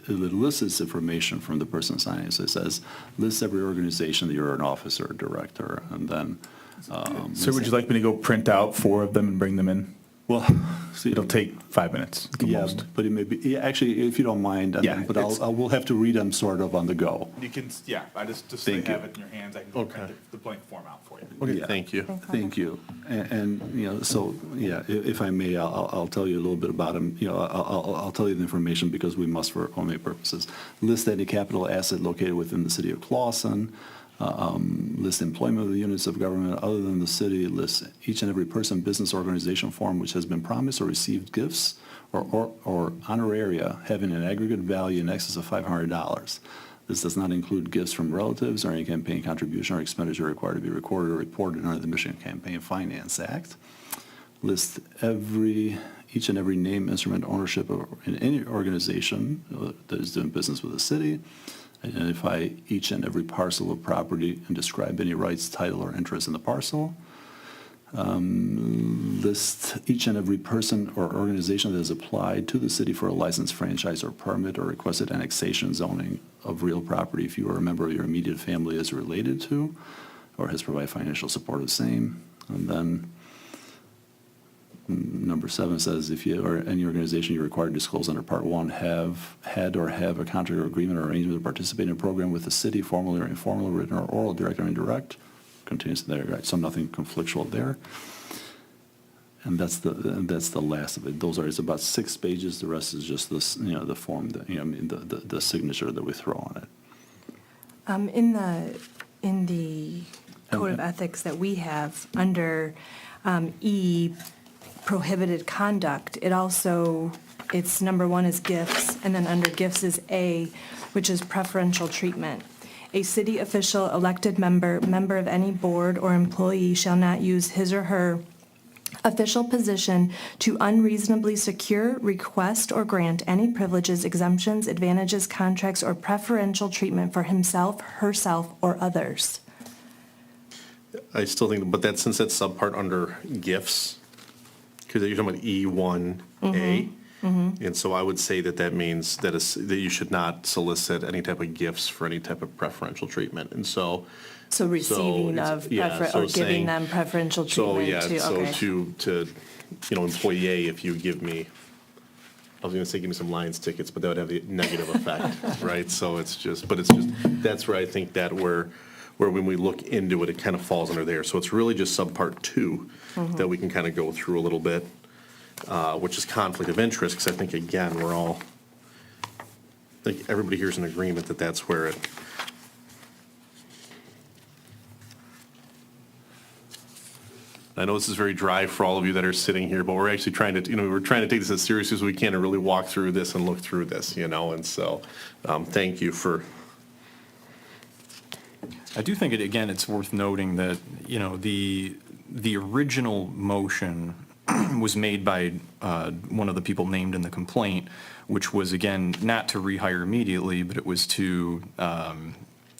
elicits information from the person signing. So it says, lists every organization that you're an officer or director, and then. So would you like me to go print out 4 of them and bring them in? Well, see, It'll take 5 minutes at the yeah, most. but it may be, yeah, actually, if you don't mind, Yeah, but it's- we'll have to read them sort of on the go. You can, I just so Thank you have you. it in your hands, I can Okay. print the blank form out for you. Okay, Yeah. thank you. Thank you. And so, yeah, if I may, I'll tell you a little bit about them. I'll tell you the information because we must for OMA purposes. List any capital asset located within the city of Clawson. List employment of the units of government other than the city. List each and every person, business, organization form which has been promised or received gifts or honoraria having an aggregate value in excess of $500. This does not include gifts from relatives or any campaign contribution or expenditure required to be recorded or reported under the Michigan Campaign Finance Act. List each and every name, instrument, ownership in any organization that is doing business with the city. Identify each and every parcel of property and describe any rights, title, or interest in the parcel. List each and every person or organization that has applied to the city for a license, franchise, or permit, or requested annexation zoning of real property if you or a member of your immediate family is related to or has provided financial support of the same. And then Number 7 says, if you or any organization you're required to disclose under Part 1 have had or have a contract or agreement or arrangement to participate in a program with the city, formally or informally, written or oral, direct or indirect, continues there, right? So nothing conflictual there. And that's the last of it. Those are, it's about 6 pages. The rest is just this, the form that, the signature that we throw on it. In the code of ethics that we have, under E, prohibited conduct, it's number 1 is gifts, and then under gifts is A, which is preferential treatment. A city official, elected member of any board or employee shall not use his or her official position to unreasonably secure, request, or grant any privileges, exemptions, advantages, contracts, or preferential treatment for himself, herself, or others. I still think, but that, since that's subpart under gifts, because you're talking about E1A, and so I would say that means that you should not solicit any type of gifts for any type of preferential treatment, and so. So receiving it's- of, yeah, so or giving saying- them preferential So, treatment yeah, to, so okay. to employee A, if you give me, I was gonna say give me some Lions tickets, but that would have the negative effect, right? So it's just, that's where I think that where when we look into it, it kind of falls under there. So it's really just subpart 2 that we can kind of go through a little bit, which is conflict of interest, because I think, again, I think everybody here's in agreement that that's where it, I know this is very dry for all of you that are sitting here, but we're actually trying to, we're trying to take this as seriously as we can and really walk through this and look through this, and so, thank you for. I do think, it's worth noting that, the original motion was made by one of the people named in the complaint, which was, again, not to rehire immediately, but it was to,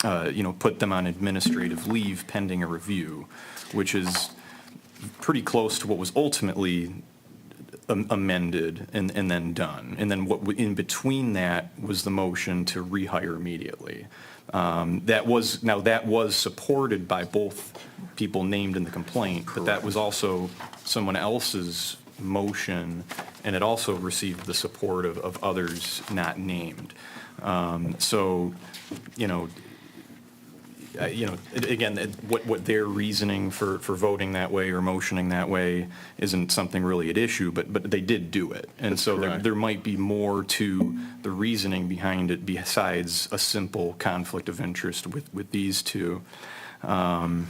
put them on administrative leave pending a review, which is pretty close to what was ultimately amended and then done. And then what in between that was the motion to rehire immediately. That was supported by both people named in the complaint, but that was also someone else's motion, and it also received the support of others not named. Again, what their reasoning for voting that way or motioning that way isn't something really at issue, but they did do it. And so there might be more to the reasoning behind it besides a simple conflict of interest with these two. I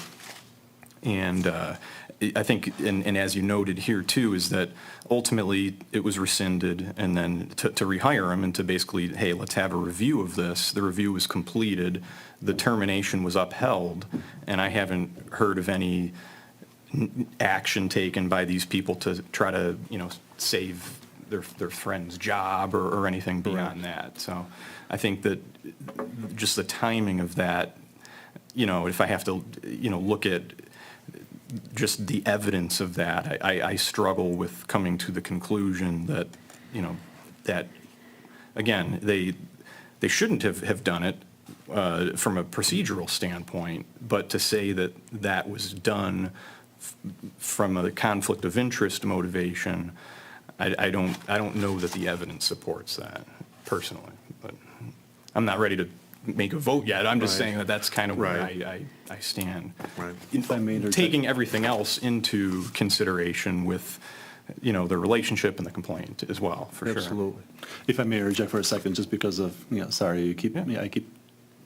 think, and as you noted here too, is that ultimately it was rescinded, and then to rehire him and to basically, hey, let's have a review of this. The review was completed, the termination was upheld, and I haven't heard of any action taken by these people to try to, save their friend's job or anything beyond that. So I think that just the timing of that, if I have to, look at just the evidence of that, I struggle with coming to the conclusion that, that, again, they shouldn't have done it from a procedural standpoint, but to say that was done from a conflict of interest motivation, I don't know that the evidence supports that personally, but I'm not ready to make a vote yet. I'm just saying that's kind of where I stand. Right. If I may interject. Taking everything else into consideration with, the relationship and the complaint as well, for sure. Absolutely. If I may interject for a second, just because of, sorry, I keep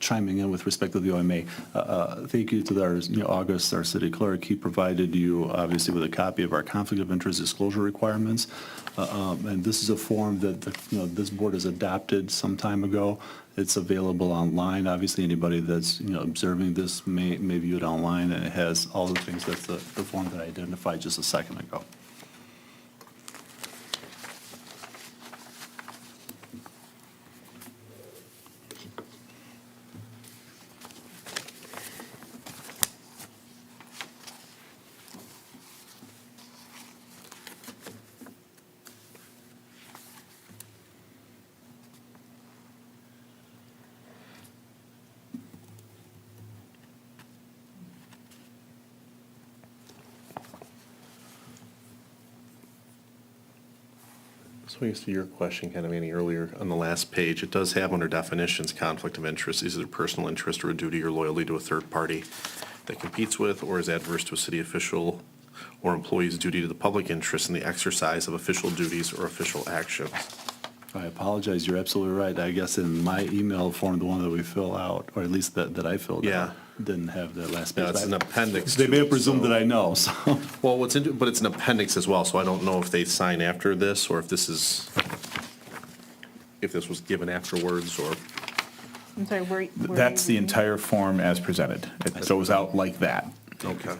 chiming in with respect to the OMA. Thank you to our, August, our city clerk. He provided you, obviously, with a copy of our conflict of interest disclosure requirements. And this is a form that, this board has adopted some time ago. It's available online. Obviously, anybody that's, observing this may view it online, and it has all the things. That's the form that I identified just a second ago. So I guess to your question, kind of, Annie, earlier on the last page, it does have under definitions, conflict of interest, is either personal interest or a duty or loyalty to a third party that competes with or is adverse to a city official or employee's duty to the public interest in the exercise of official duties or official actions. I apologize, you're absolutely right. I guess in my email form, the one that we fill out, or at least that I filled Yeah. out, didn't have that last page. Yeah, it's an appendix. They to may have it, presumed so- that I know, so. Well, but it's an appendix as well, so I don't know if they sign after this or if this was given afterwards or, I'm sorry, where? That's the entire form as presented. It goes out like that. okay.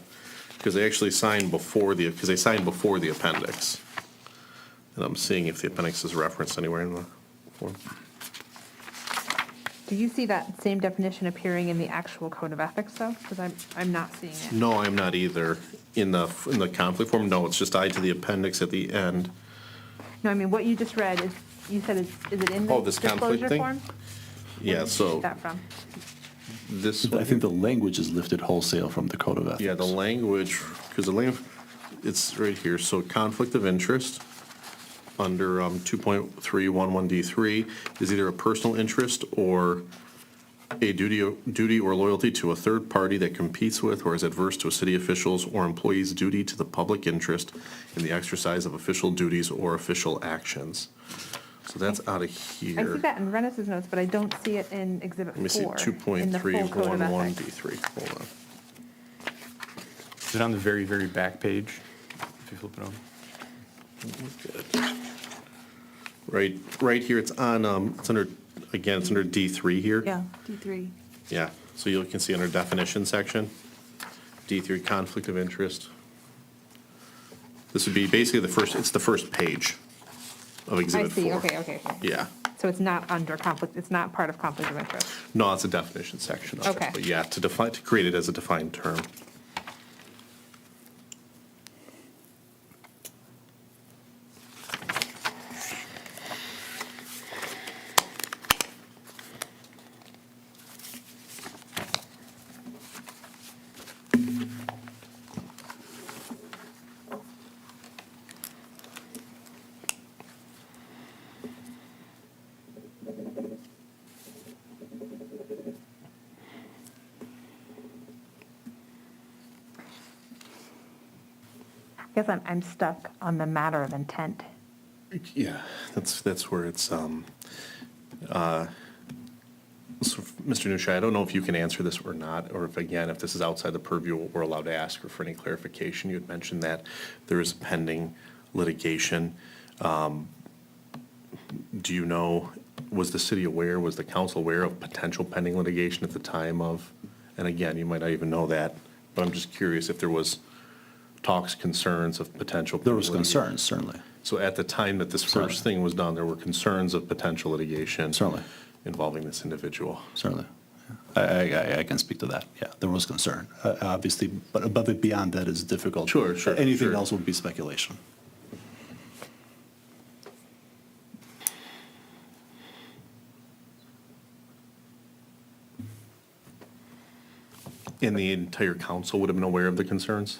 Because they actually signed before because they signed before the appendix. And I'm seeing if the appendix is referenced anywhere in the form. Do you see that same definition appearing in the actual code of ethics, though? Because I'm not seeing it. No, I'm not either. In the conflict form, no, it's just tied to the appendix at the end. No, I mean, what you just read is, you said, is it in the Oh, this conflict disclosure thing? form? Yeah, Where did you so get that from? this, I think the language is lifted wholesale from the code of ethics. yeah, the language, because it's right here. So conflict of interest under 2.311D3 is either a personal interest or a duty or loyalty to a third party that competes with or is adverse to a city official's or employee's duty to the public interest in the exercise of official duties or official actions. So that's out of I here. see that in Rennis's notes, but I don't see it in Exhibit 4. Let me see, in the full code of ethics. 2.311D3. Hold on. Is it on the very, very back page? If you flip it over. Right here, it's on, it's under D3 here. Yeah, D3. Yeah, so you can see under definition section, D3, conflict of interest. This would be basically it's the first page of I Exhibit 4. see, okay. Yeah, So it's not under conflict, it's not part of conflict of interest. no, it's a definition section of it. Okay. But yeah, to create it as a defined term. I guess I'm stuck on the matter of intent. Yeah, that's where it's, so, Mr. Nushai, I don't know if you can answer this or not, or if, again, if this is outside the purview, we're allowed to ask for any clarification. You had mentioned that there is pending litigation. Do you know, was the city aware, was the council aware of potential pending litigation at the time of, and again, you might not even know that, but I'm just curious if there was talks, concerns of potential. There was pending litigation. concerns, certainly. So at the time that this first thing was done, there were concerns of potential litigation. Certainly. Involving this individual. Certainly. I can speak to that. Yeah, there was concern. Obviously, but above it, beyond that is difficult. Sure, Anything sure. else would be speculation. And the entire council would have been aware of the concerns?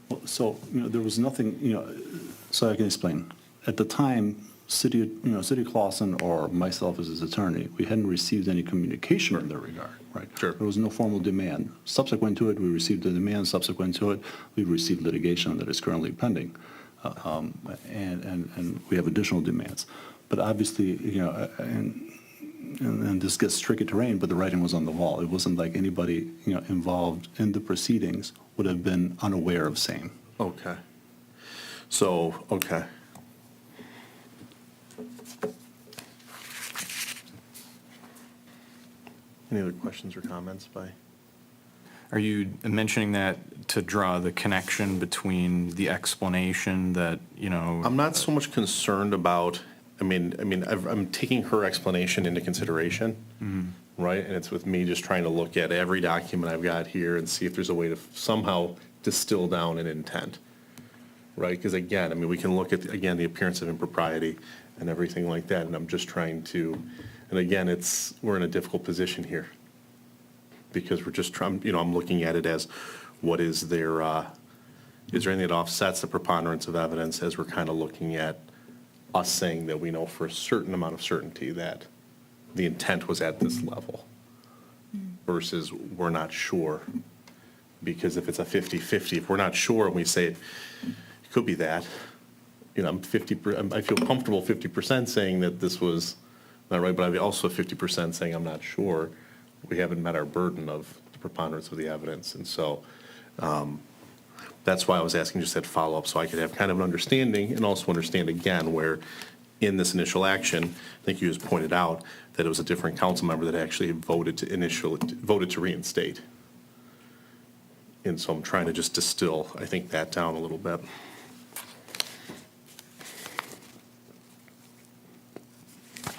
Well, so, there was nothing, so I can explain. At the time, City Clausen or myself as his attorney, we hadn't received any communication in that regard, right? Sure. There was no formal demand. Subsequent to it, we received the demand. Subsequent to it, we received litigation that is currently pending. And we have additional demands. But obviously, and this gets tricky terrain, but the writing was on the wall. It wasn't like anybody, involved in the proceedings would have been unaware of same. Okay. So, okay. Any other questions or comments by? Are you mentioning that to draw the connection between the explanation that, I'm not so much concerned about, I'm taking her explanation into consideration, right? And it's with me just trying to look at every document I've got here and see if there's a way to somehow distill down an intent, right? Because again, we can look at, the appearance of impropriety and everything like that, and I'm just trying to, and again, we're in a difficult position here. Because we're just trying, I'm looking at it as, what is there anything that offsets the preponderance of evidence as we're kind of looking at us saying that we know for a certain amount of certainty that the intent was at this level versus we're not sure. Because if it's a 50-50, if we're not sure and we say it could be that, I'm I feel comfortable 50% saying that this was not right, but I'm also 50% saying I'm not sure. We haven't met our burden of the preponderance of the evidence. And so that's why I was asking just that follow-up, so I could have kind of an understanding and also understand again where in this initial action, I think you just pointed out that it was a different council member that actually voted to reinstate. And so I'm trying to just distill, I think, that down a little bit.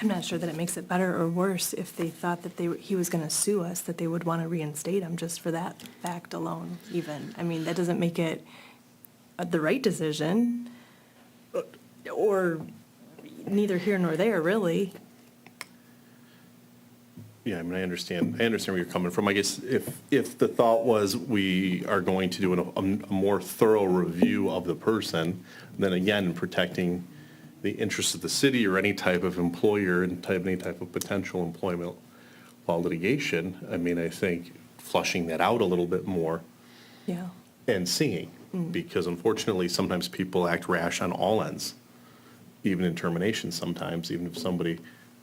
I'm not sure that it makes it better or worse if they thought that he was going to sue us, that they would want to reinstate him just for that fact alone even. I mean, that doesn't make it the right decision, or neither here nor there, really. Yeah, I mean, I understand where you're coming from. I guess if the thought was we are going to do a more thorough review of the person, then again, protecting the interests of the city or any type of employer and any type of potential employment law litigation, I mean, I think flushing that out a little bit more Yeah. and seeing, because unfortunately, sometimes people act rash on all ends, even in termination sometimes, even if somebody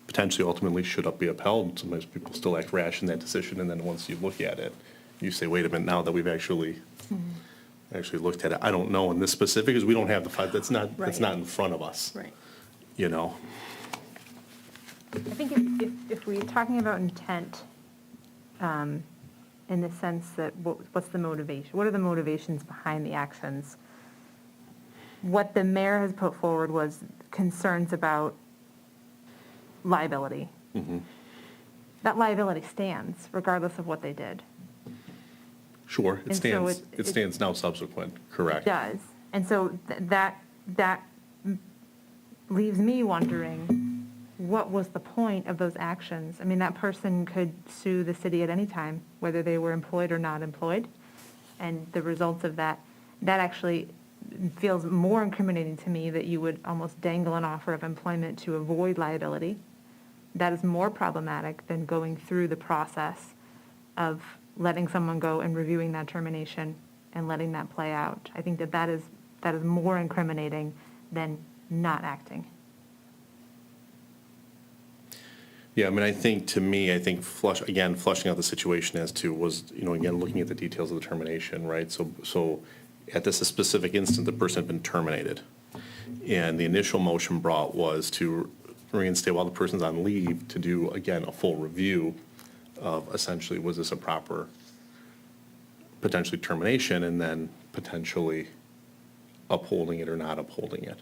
potentially ultimately should be upheld, sometimes people still act rash in that decision, and then once you look at it, you say, wait a minute, now that we've actually looked at it, I don't know in this specific, because we don't have the file, that's not in front of us. Right. I think if we're talking about intent, in the sense that what's the motivation? What are the motivations behind the actions? What the mayor has put forward was concerns about liability. That liability stands regardless of what they did. Sure, it And so stands, it stands now subsequent, correct. It does. And so that leaves me wondering, what was the point of those actions? I mean, that person could sue the city at any time, whether they were employed or not employed. And the results of that actually feels more incriminating to me, that you would almost dangle an offer of employment to avoid liability. That is more problematic than going through the process of letting someone go and reviewing that termination and letting that play out. I think that is more incriminating than not acting. Yeah, I mean, I think flushing out the situation as to was, again, looking at the details of the termination, right? So at this specific instant, the person had been terminated. And the initial motion brought was to reinstate while the person's on leave, to do, again, a full review of essentially, was this a proper potentially termination, and then potentially upholding it or not upholding it.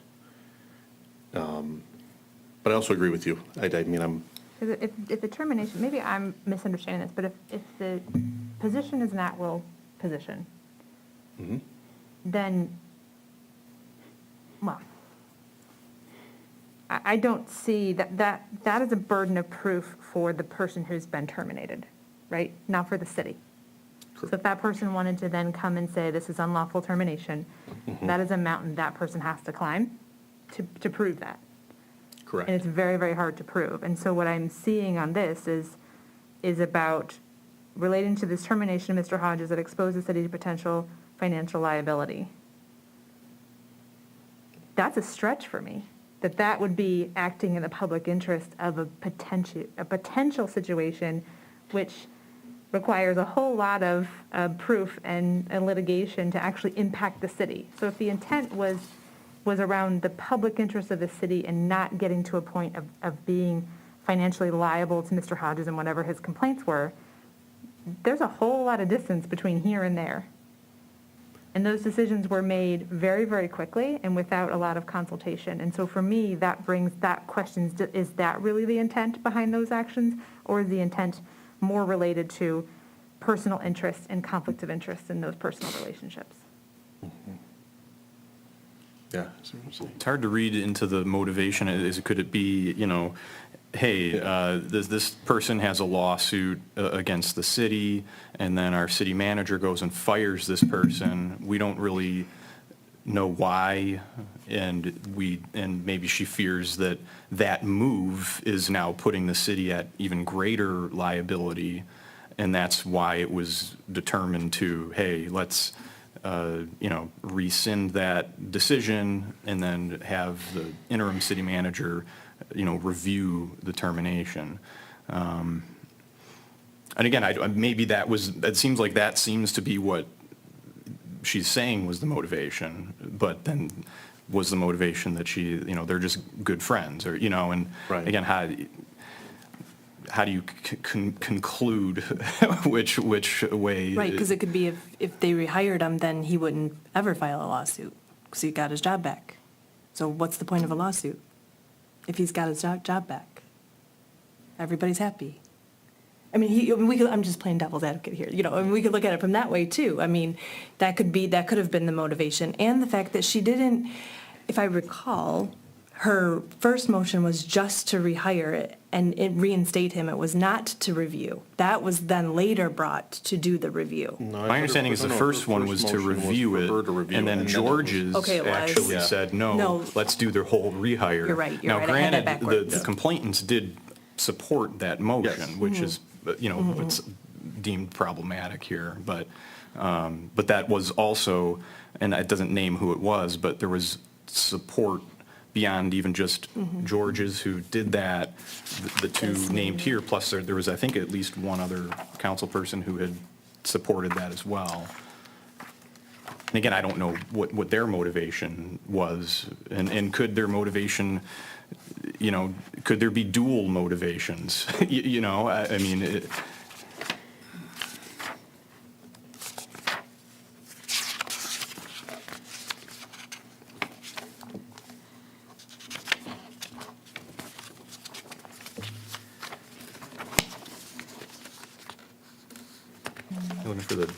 But I also agree with you. I mean, If the termination, maybe I'm misunderstanding this, but if the position is an at-will position, then, well, I don't see that is a burden of proof for the person who's been terminated, right? Not for the city. So if that person wanted to then come and say, this is unlawful termination, that is a mountain that person has to climb to prove that. correct. And it's very, very hard to prove. And so what I'm seeing on this is about relating to this termination of Mr. Hodges that exposed the city to potential financial liability. That's a stretch for me, that would be acting in the public interest of a potential situation which requires a whole lot of proof and litigation to actually impact the city. So if the intent was around the public interest of the city and not getting to a point of being financially liable to Mr. Hodges and whatever his complaints were, there's a whole lot of distance between here and there. And those decisions were made very, very quickly and without a lot of consultation. And so for me, that brings that question, is that really the intent behind those actions? Or is the intent more related to personal interest and conflict of interest in those personal relationships? Yeah. It's hard to read into the motivation. Could it be, hey, this person has a lawsuit against the city, and then our city manager goes and fires this person. We don't really know why, and maybe she fears that that move is now putting the city at even greater liability, and that's why it was determined to, hey, let's, rescind that decision and then have the interim city manager, review the termination. And again, maybe it seems like that seems to be what she's saying was the motivation, but then was the motivation that they're just good friends, or, and Right. again, how do you conclude which way? Right, because it could be if they rehired him, then he wouldn't ever file a lawsuit, because he got his job back. So what's the point of a lawsuit if he's got his job back? Everybody's happy. I mean, I'm just playing devil's advocate here, we could look at it from that way too. I mean, that could have been the motivation, and the fact that she didn't, if I recall, her first motion was just to rehire it and reinstate him. It was not to review. That was then later brought to do the review. My understanding is the first one was to review it, and then George's Okay, it was. actually said, No. no, let's do the whole rehire. You're right, Now, I had that granted, the backwards. complainants did support that motion, Yes. which is, it's deemed problematic here, but that was also, and it doesn't name who it was, but there was support beyond even just George's who did that, the two named here, plus there was, I think, at least one other council person who had supported that as well. And again, I don't know what their motivation was, and could their motivation, could there be dual motivations? I mean, looking for the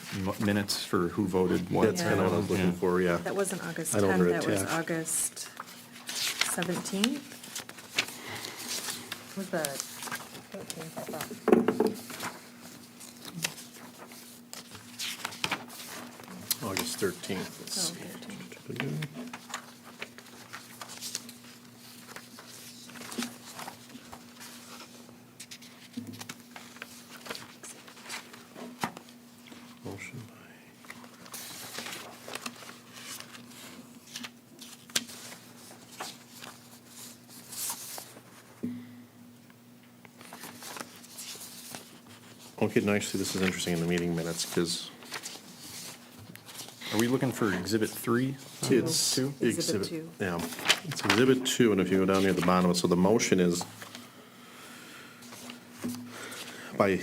minutes for who voted what. That's kind of what I was looking for, yeah. That wasn't August I know 10th, they're that was attached. August 17th. Was the 13th, I thought. August 13th, let's Oh, see. 13th. Motion by. Okay, nicely, this is interesting in the meeting minutes, because Are we looking for Exhibit 3? it's Exhibit 2. Yeah, it's Exhibit 2, and if you go down near the bottom, so the motion is by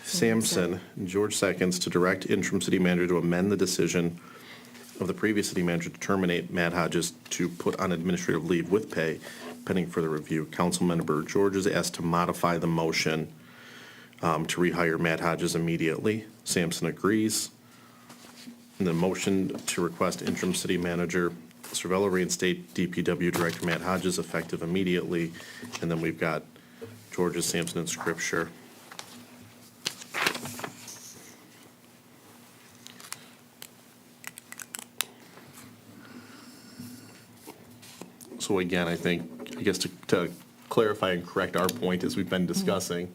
Sampson, George seconds, to direct interim city manager to amend the decision of the previous city manager to terminate Matt Hodges to put on administrative leave with pay pending further review. Councilmember George is asked to modify the motion to rehire Matt Hodges immediately. Sampson agrees. And the motion to request interim city manager Cervello reinstate DPW Director Matt Hodges effective immediately. And then we've got George's, Sampson, and Scripture. So again, I guess to clarify and correct our point as we've been discussing,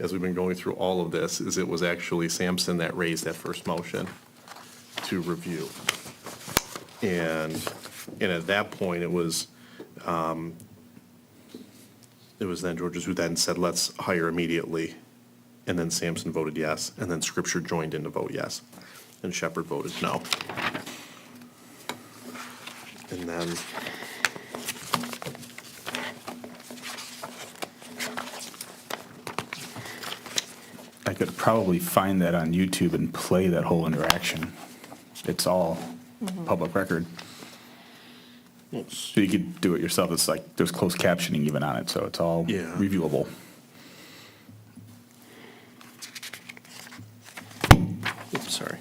as we've been going through all of this, is it was actually Sampson that raised that first motion to review. And at that point, it was then George's who then said, let's hire immediately. And then Sampson voted yes, and then Scripture joined in to vote yes. And Shepherd voted no. And then I could probably find that on YouTube and play that whole interaction. It's all public record. So you could do it yourself. It's like, there's closed captioning even on it, so it's all Yeah. reviewable. oops, sorry.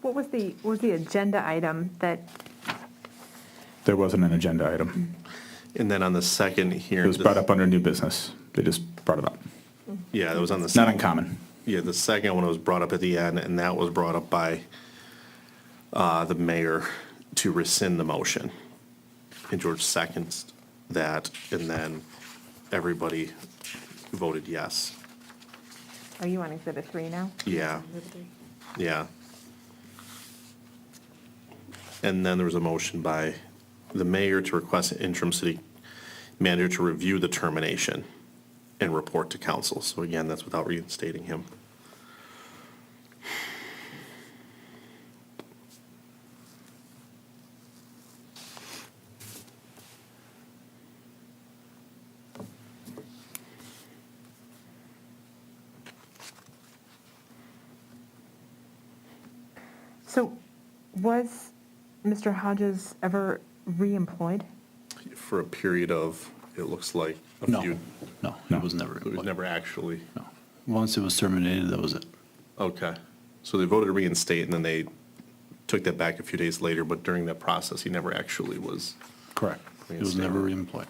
What was the agenda item that, There wasn't an agenda item. And then on the second It here. was brought up under new business. They just brought it up. Yeah, that was on the. It's not uncommon. Yeah, the second one was brought up at the end, and that was brought up by the mayor to rescind the motion. And George seconds that, and then everybody voted yes. Are you on exhibit 3 now? Yeah. Yeah. And then there was a motion by the mayor to request an interim city manager to review the termination and report to council. So again, that's without reinstating him. So was Mr. Hodges ever reemployed? For a period of, it looks like, a No, few. no, it was never It was employed. never actually, No. Once it was terminated, that was it. okay. So they voted to reinstate, and then they took that back a few days later, but during that process, he never actually was. Correct. It was never reemployed.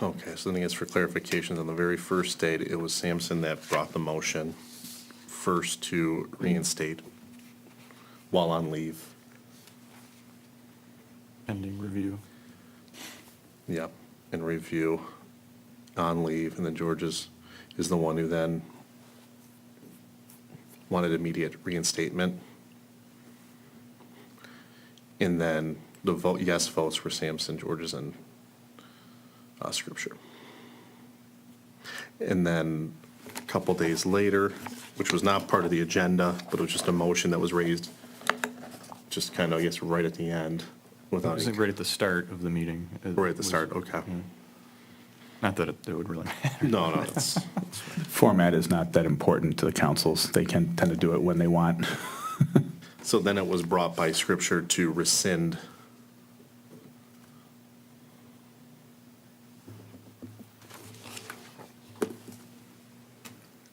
Okay, so then I guess for clarifications, on the very first date, it was Sampson that brought the motion first to reinstate while on leave. Pending review. Yep, and review on leave, and then George is the one who then wanted immediate reinstatement. And then the vote, yes votes were Sampson, George's, and Scripture. And then a couple days later, which was not part of the agenda, but it was just a motion that was raised, just kind of, I guess, right at the end, I without think any, right at the start of the meeting. It right at the was- start, okay. Not that it would really matter. No, it's, Format is not that important to the councils. They can tend to do it when they want. so then it was brought by Scripture to rescind.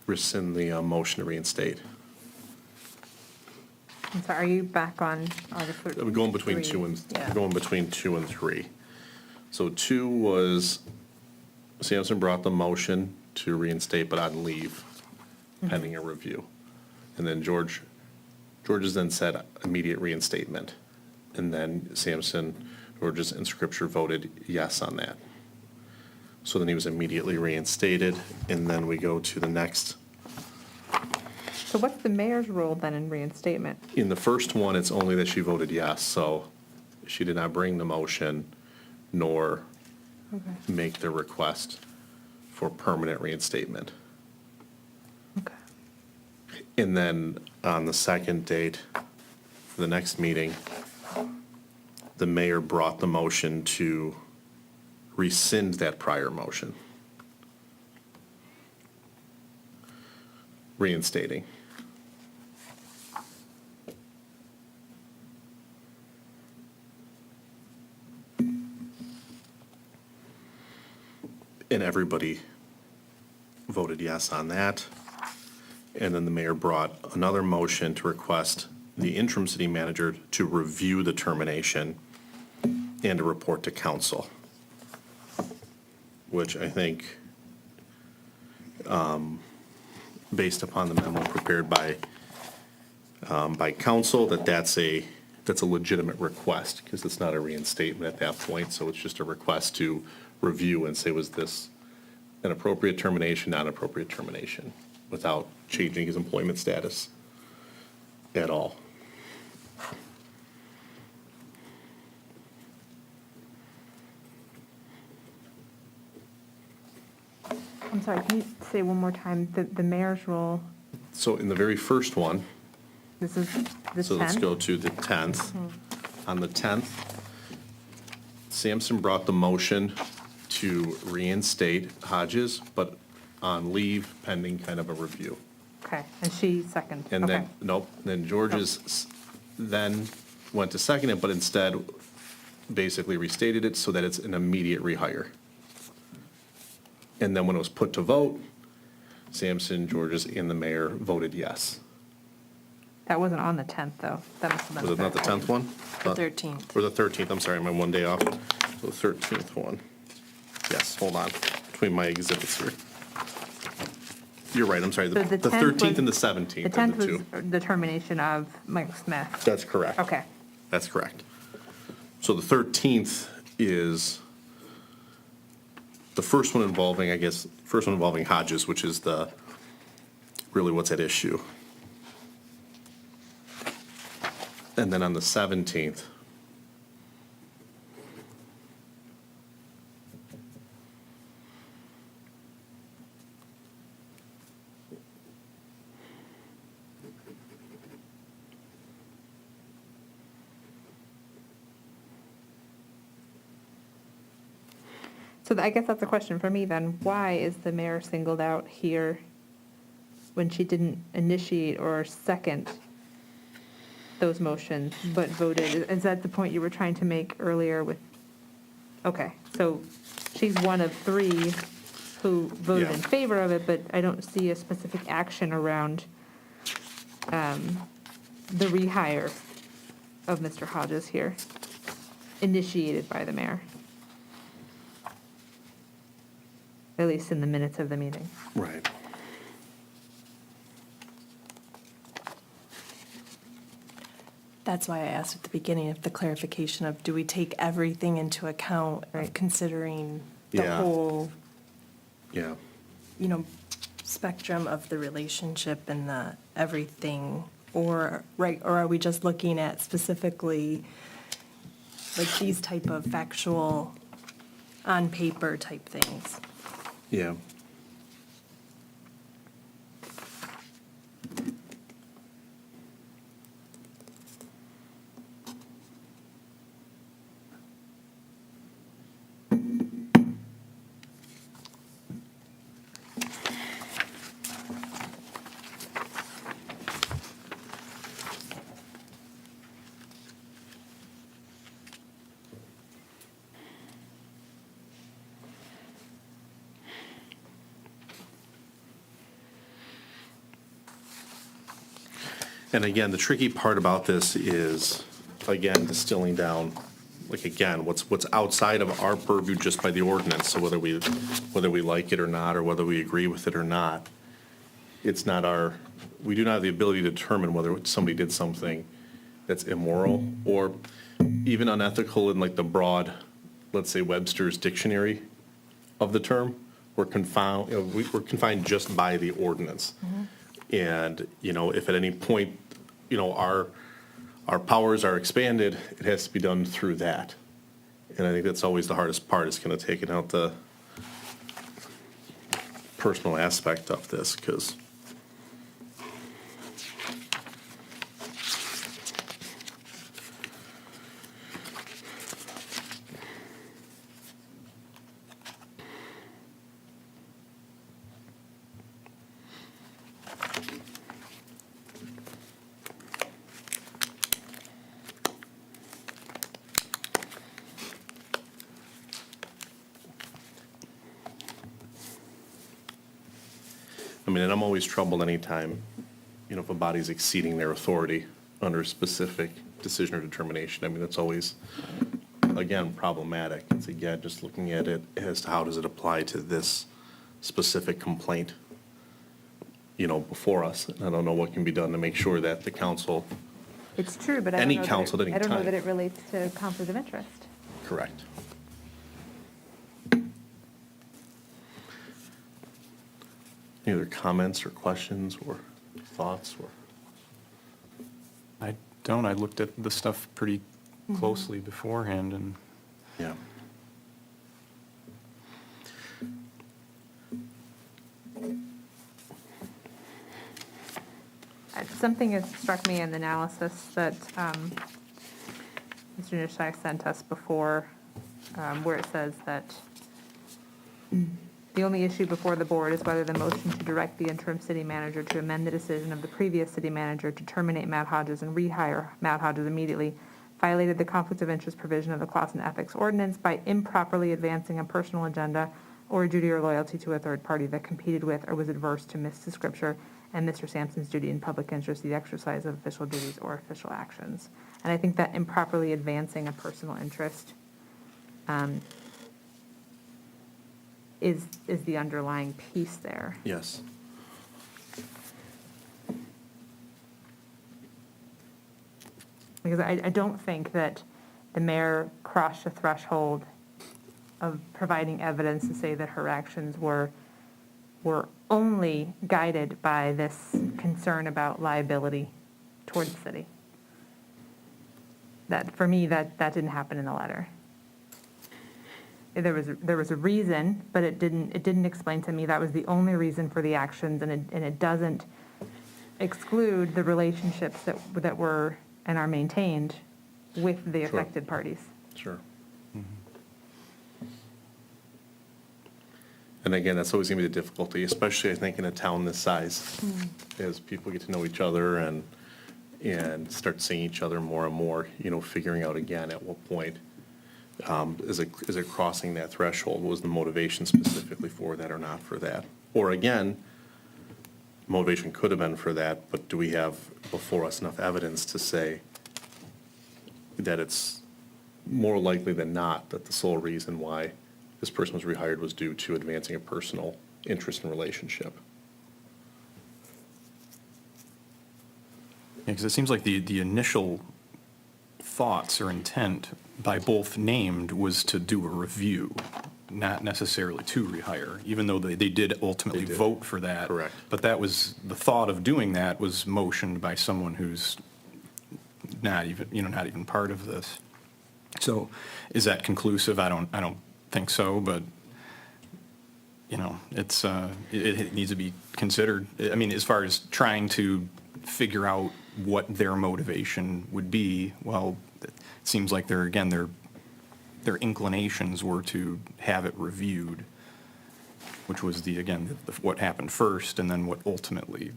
Rescind the motion to reinstate. I'm sorry, are you back on August 13th? I'm going between 3? two and, Yeah. going between 2 and 3. So 2 was, Sampson brought the motion to reinstate, but on leave, pending a review. And then George's then said immediate reinstatement. And then Sampson, George's, and Scripture voted yes on that. So then he was immediately reinstated, and then we go to the next. So what's the mayor's role then in reinstatement? In the first one, it's only that she voted yes, so she did not bring the motion nor make the request for permanent reinstatement. Okay. And then on the second date, for the next meeting, the mayor brought the motion to rescind that prior motion. Reinstating. And everybody voted yes on that. And then the mayor brought another motion to request the interim city manager to review the termination and to report to council, which I think, based upon the memo prepared by council, that's a legitimate request, because it's not a reinstatement at that point, so it's just a request to review and say, was this an appropriate termination, not appropriate termination, without changing his employment status at all. I'm sorry, can you say one more time, the mayor's role, So in the very first one, this is the 10th? so let's go to the 10th. On the 10th, Sampson brought the motion to reinstate Hodges, but on leave pending kind of a review. Okay, and she second, And then, okay. nope, then George's then went to second it, but instead basically restated it so that it's an immediate rehire. And then when it was put to vote, Sampson, Georges, and the mayor voted yes. That wasn't on the 10th, though. That must have been. Was it not the 10th one? The 13th. Or the 13th, I'm sorry, I'm one day off. The 13th one. Yes, hold on, between my exhibits here. You're right, I'm sorry, the So the 10th 13th was- and the The 17th are 10th the two. was the termination of Michael Smith. That's correct. Okay. That's correct. So the 13th is the first one involving, first one involving Hodges, which is really what's at issue. And then on the 17th, So I guess that's a question for me then. Why is the mayor singled out here when she didn't initiate or second those motions, but voted? Is that the point you were trying to make earlier with? Okay, so she's one of three who voted in Yeah. favor of it, but I don't see a specific action around the rehire of Mr. Hodges here, initiated by the mayor. At least in the minutes of the meeting. right. That's why I asked at the beginning of the clarification of, do we take everything into account, Right. considering the Yeah. whole, Yeah. spectrum of the relationship and the everything? Or are we just looking at specifically, like, these type of factual, on paper type things? Yeah. And again, the tricky part about this is, again, distilling down, like, again, what's outside of our purview just by the ordinance, so whether we like it or not, or whether we agree with it or not, it's not we do not have the ability to determine whether somebody did something that's immoral or even unethical in, like, the broad, let's say, Webster's dictionary of the term. We're confined, we're confined just by the ordinance. And, if at any point, our powers are expanded, it has to be done through that. And I think that's always the hardest part, is kind of taking out the personal aspect of this, because and I'm always troubled anytime, if a body's exceeding their authority under a specific decision or determination. That's always, again, problematic. It's, again, just looking at it as to how does it apply to this specific complaint, before us. And I don't know what can be done to make sure that the council, It's true, but I don't Any know that council at it- any I don't know time. that it relates to conflict of interest. correct. Any other comments or questions or thoughts or? I don't, I looked at the stuff pretty closely beforehand, and Yeah. Something has struck me in the analysis that Mr. Nishai sent us before, where it says that The only issue before the board is whether the motion to direct the interim city manager to amend the decision of the previous city manager to terminate Matt Hodges and rehire Matt Hodges immediately violated the conflict of interest provision of the Clausen Ethics Ordinance by improperly advancing a personal agenda or a duty or loyalty to a third party that competed with or was adverse to Mrs. Scripture and Mr. Sampson's duty in public interest, the exercise of official duties or official actions. And I think that improperly advancing a personal interest is the underlying piece there. Yes. Because I don't think that the mayor crossed the threshold of providing evidence to say that her actions were only guided by this concern about liability towards the city. That, for me, that didn't happen in the letter. There was a reason, but it didn't explain to me that was the only reason for the actions, and it doesn't exclude the relationships that were and are maintained with the Sure. affected parties. Sure. And again, that's always going to be the difficulty, especially I think in a town this size, as people get to know each other and start seeing each other more and more, figuring out again at what point is it crossing that threshold? What was the motivation specifically for that or not for that? Or again, motivation could have been for that, but do we have before us enough evidence to say that it's more likely than not that the sole reason why this person was rehired was due to advancing a personal interest and relationship? Because it seems like the initial thoughts or intent by both named was to do a review, not necessarily to rehire, even though they did ultimately They did. vote for that. Correct. But that was, the thought of doing that was motioned by someone who's not even part of this. So is that conclusive? I don't think so, but, it's, it needs to be considered. I mean, as far as trying to figure out what their motivation would be, well, it seems like their inclinations were to have it reviewed, which was what happened first, and then what ultimately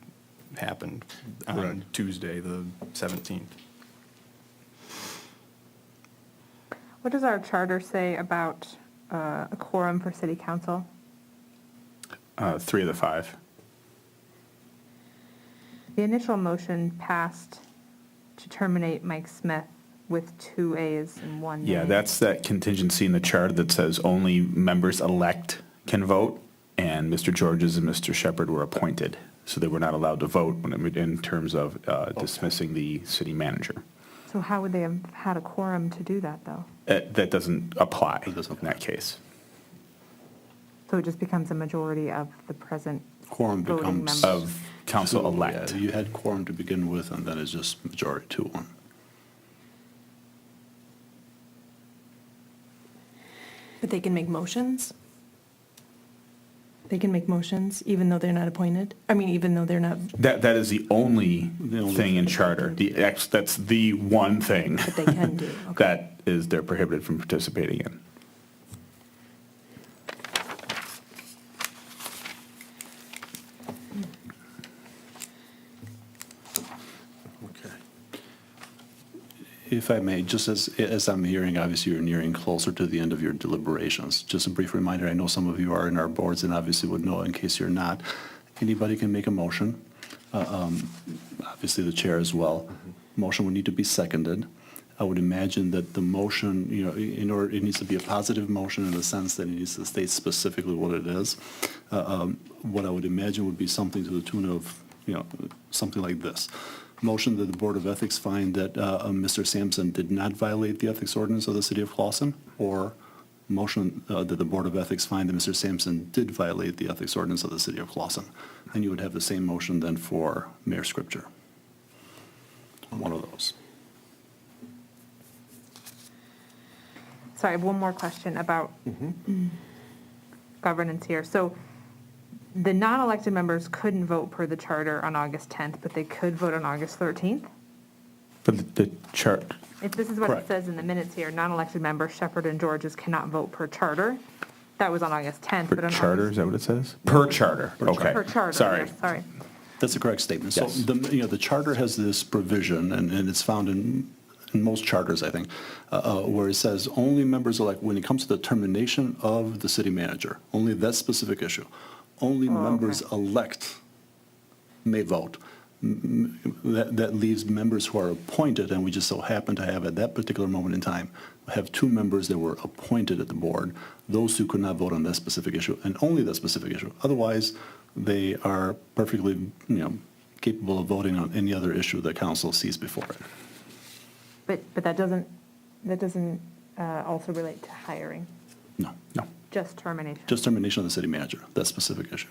happened on Correct. Tuesday, the 17th. What does our charter say about a quorum for city council? 3 of the 5. The initial motion passed to terminate Mike Smith with 2 ayes and 1 nay. Yeah, that's that contingency in the chart that says only members elect can vote, and Mr. Georges and Mr. Shepherd were appointed, so they were not allowed to vote in terms of dismissing the city manager. So how would they have had a quorum to do that, though? That doesn't apply It doesn't in that case. So it just becomes a majority of the present Quorum voting becomes. members. Of council two, elect. yeah. You had quorum to begin with, and then it's just majority 2-1. But they can make motions? They can make motions even though they're not appointed? I mean, even though they're not, That is the only thing in charter. That's the one thing but they can do, okay. that is they're prohibited from participating in. Okay. If I may, just as I'm hearing, obviously you're nearing closer to the end of your deliberations. Just a brief reminder, I know some of you are in our boards and obviously would know in case you're not. Anybody can make a motion, obviously the chair as well. Motion would need to be seconded. I would imagine that the motion, in order, it needs to be a positive motion in the sense that it needs to state specifically what it is. What I would imagine would be something to the tune of, something like this. Motion that the Board of Ethics find that Mr. Sampson did not violate the ethics ordinance of the city of Clausen, or motion that the Board of Ethics find that Mr. Sampson did violate the ethics ordinance of the city of Clausen. And you would have the same motion then for Mayor Scripture. One of those. Sorry, I have one more question about governance here. So the non-elected members couldn't vote per the charter on August 10th, but they could vote on August 13th? But the chart, If this is what it Correct. says in the minutes here, non-elected members, Shepherd and Georges cannot vote per charter. That was on August 10th, Per but on charter, is that what it says? Per charter, okay. Per charter, Sorry. yes, sorry. That's a correct statement. So, Yes. the charter has this provision, and it's found in most charters, I think, where it says only members elect, when it comes to the termination of the city manager, only that specific issue, only members elect may vote. That leaves members who are appointed, and we just so happen to have at that particular moment in time, have two members that were appointed at the board, those who could not vote on that specific issue, and only that specific issue. Otherwise, they are perfectly, capable of voting on any other issue that council sees before it. But that doesn't also relate to hiring, No, just termination. just termination of the city manager, that specific issue.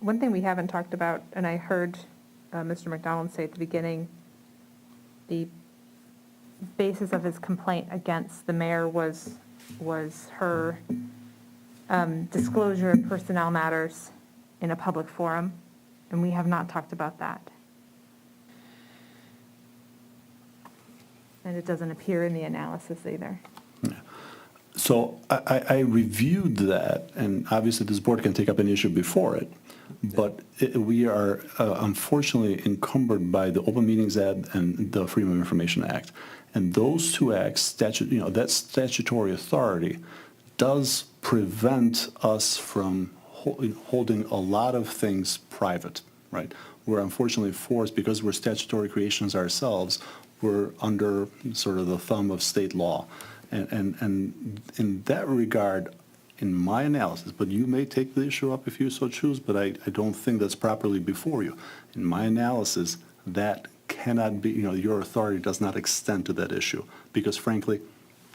One thing we haven't talked about, and I heard Mr. McDonald say at the beginning, the basis of his complaint against the mayor was her disclosure of personnel matters in a public forum, and we have not talked about that. And it doesn't appear in the analysis either. So I reviewed that, and obviously this board can take up an issue before it, but we are unfortunately encumbered by the Open Meetings Act and the Freedom of Information Act. And those two acts, that statutory authority does prevent us from holding a lot of things private, right? We're unfortunately forced, because we're statutory creations ourselves, we're under sort of the thumb of state law. And in that regard, in my analysis, but you may take the issue up if you so choose, but I don't think that's properly before you. In my analysis, that cannot be, your authority does not extend to that issue, because frankly,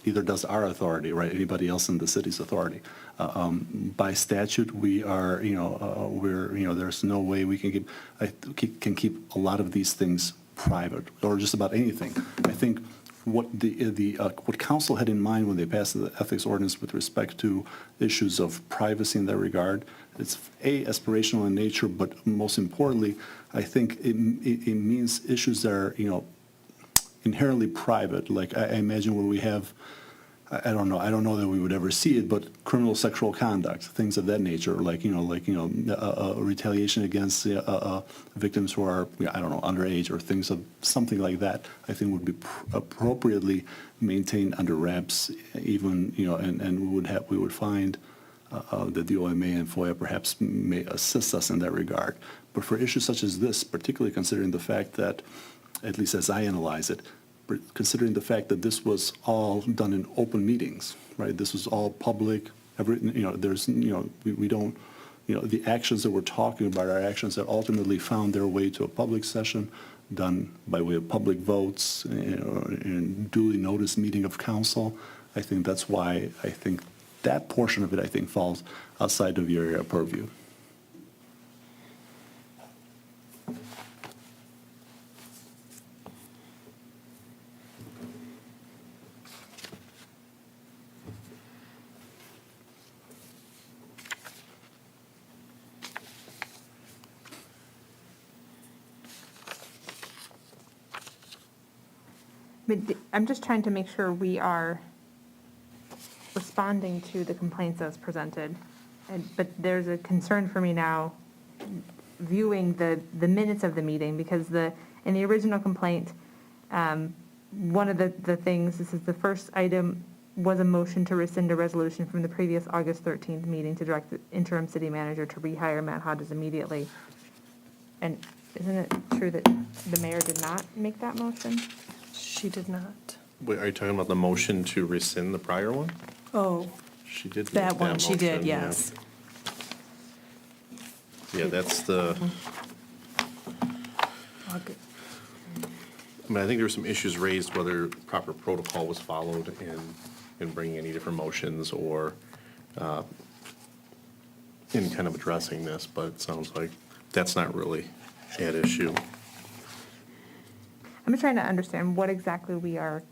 neither does our authority, right, anybody else in the city's authority. By statute, we are, there's no way we can keep a lot of these things private, or just about anything. I think what what council had in mind when they passed the ethics ordinance with respect to issues of privacy in that regard, it's aspirational in nature, but most importantly, I think it means issues that are inherently private. Like I imagine where we have, I don't know that we would ever see it, but criminal sexual conduct, things of that nature, like retaliation against victims who are, I don't know, underage, or things of something like that, I think would be appropriately maintained under wraps, even, and we would find that the OMA and FOIA perhaps may assist us in that regard. But for issues such as this, particularly considering the fact that, at least as I analyze it, considering the fact that this was all done in open meetings, right? This was all public. There's, we don't, the actions that we're talking about are actions that ultimately found their way to a public session, done by way of public votes, and duly noticed meeting of council. I think that's why I think that portion of it, falls outside of your purview. I'm just trying to make sure we are responding to the complaints as presented. But there's a concern for me now, viewing the minutes of the meeting, because in the original complaint, one of the things, this is the first item, was a motion to rescind a resolution from the previous August 13th meeting to direct the interim city manager to rehire Matt Hodges immediately. And isn't it true that the mayor did not make that motion? She did not. Wait, are you talking about the motion to rescind the prior one? Oh, She did make that one, she did, motion, yeah. yes. Yeah, that's the, Aug- I think there were some issues raised, whether proper protocol was followed in bringing any different motions, or in kind of addressing this, but it sounds like that's not really at issue. I'm trying to understand what exactly we are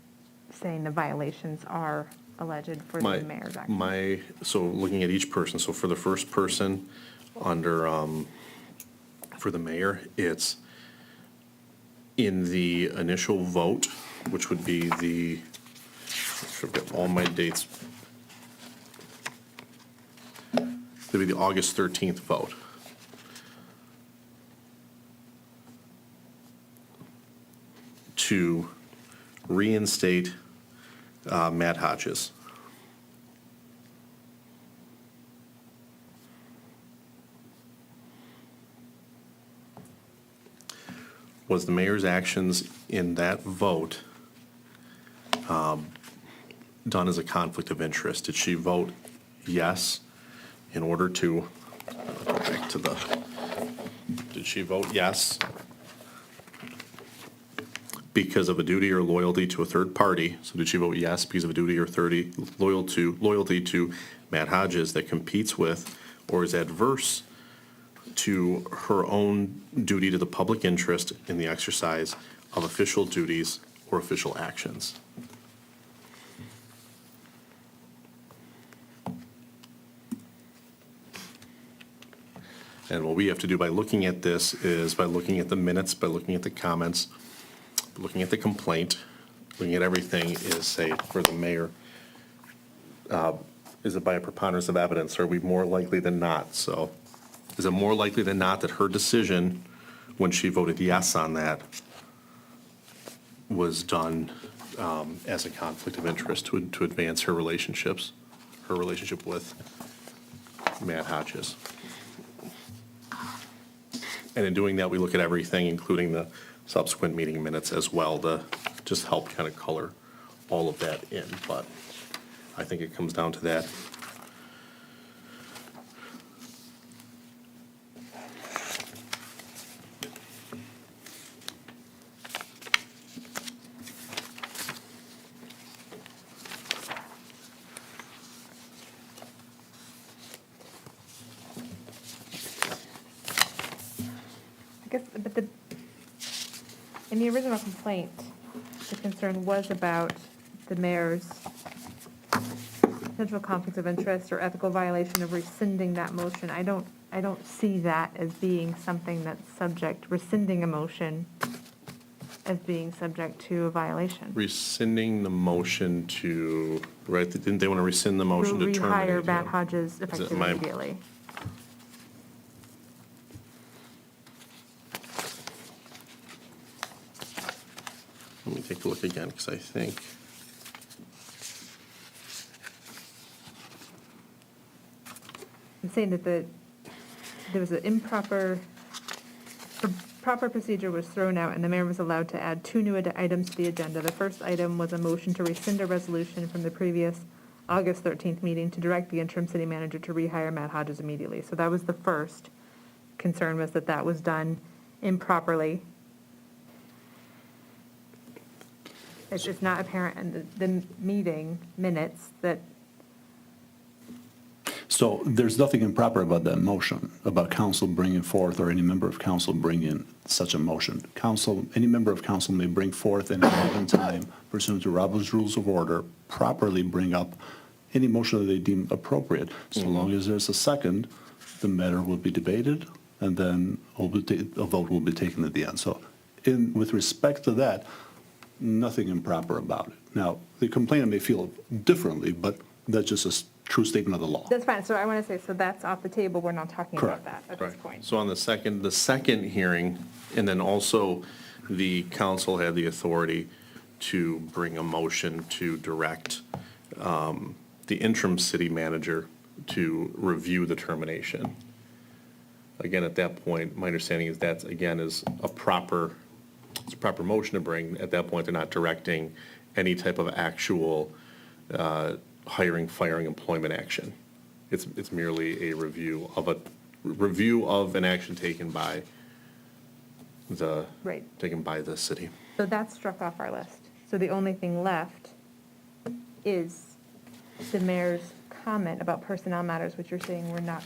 saying the violations are alleged for the mayor's action. So looking at each person, so for the first person, under, for the mayor, it's in the initial vote, which would be I've got all my dates. It'd be the August 13th vote. To reinstate Matt Hodges. Was the mayor's actions in that vote done as a conflict of interest? Did she vote yes in order to, go back to did she vote yes because of a duty or loyalty to a third party? So did she vote yes because of a duty or loyalty to Matt Hodges that competes with or is adverse to her own duty to the public interest in the exercise of official duties or official actions? And what we have to do by looking at this is by looking at the minutes, by looking at the comments, looking at the complaint, looking at everything, is say for the mayor, is it by a preponderance of evidence? Are we more likely than not? So is it more likely than not that her decision, when she voted yes on that, was done as a conflict of interest to advance her relationship with Matt Hodges? And in doing that, we look at everything, including the subsequent meeting minutes as well, to just help kind of color all of that in. But I think it comes down to that. I guess, but in the original complaint, the concern was about the mayor's potential conflict of interest or ethical violation of rescinding that motion. I don't see that as being something that's rescinding a motion as being subject to a violation. Rescinding the motion to, right, didn't they want to rescind the motion to terminate rehire Matt him? Hodges effective my- immediately. Let me take a look again, because I think, I'm saying that there was an proper procedure was thrown out, and the mayor was allowed to add 2 new items to the agenda. The first item was a motion to rescind a resolution from the previous August 13th meeting to direct the interim city manager to rehire Matt Hodges immediately. So that was the first concern, was that that was done improperly. It's not apparent in the meeting minutes that. So there's nothing improper about that motion, about council bringing forth or any member of council bringing such a motion. Any member of council may bring forth at any given time pursuant to Robert's Rules of Order, properly bring up any motion that they deem appropriate. So long as there's a second, the matter will be debated, and then a vote will be taken at the end. So with respect to that, nothing improper about it. Now, the complainant may feel differently, but that's just a true statement of the law. That's fine, so I want to say, so that's off the table, we're not talking about Correct. that at this right. point. So on the second hearing, and then also the council had the authority to bring a motion to direct the interim city manager to review the termination. Again, at that point, my understanding is that, again, is a proper motion to bring. At that point, they're not directing any type of actual hiring, firing, employment action. It's merely a review of an action taken by the Right. city. So that's struck off our list. So the only thing left is the mayor's comment about personnel matters, which you're saying we're not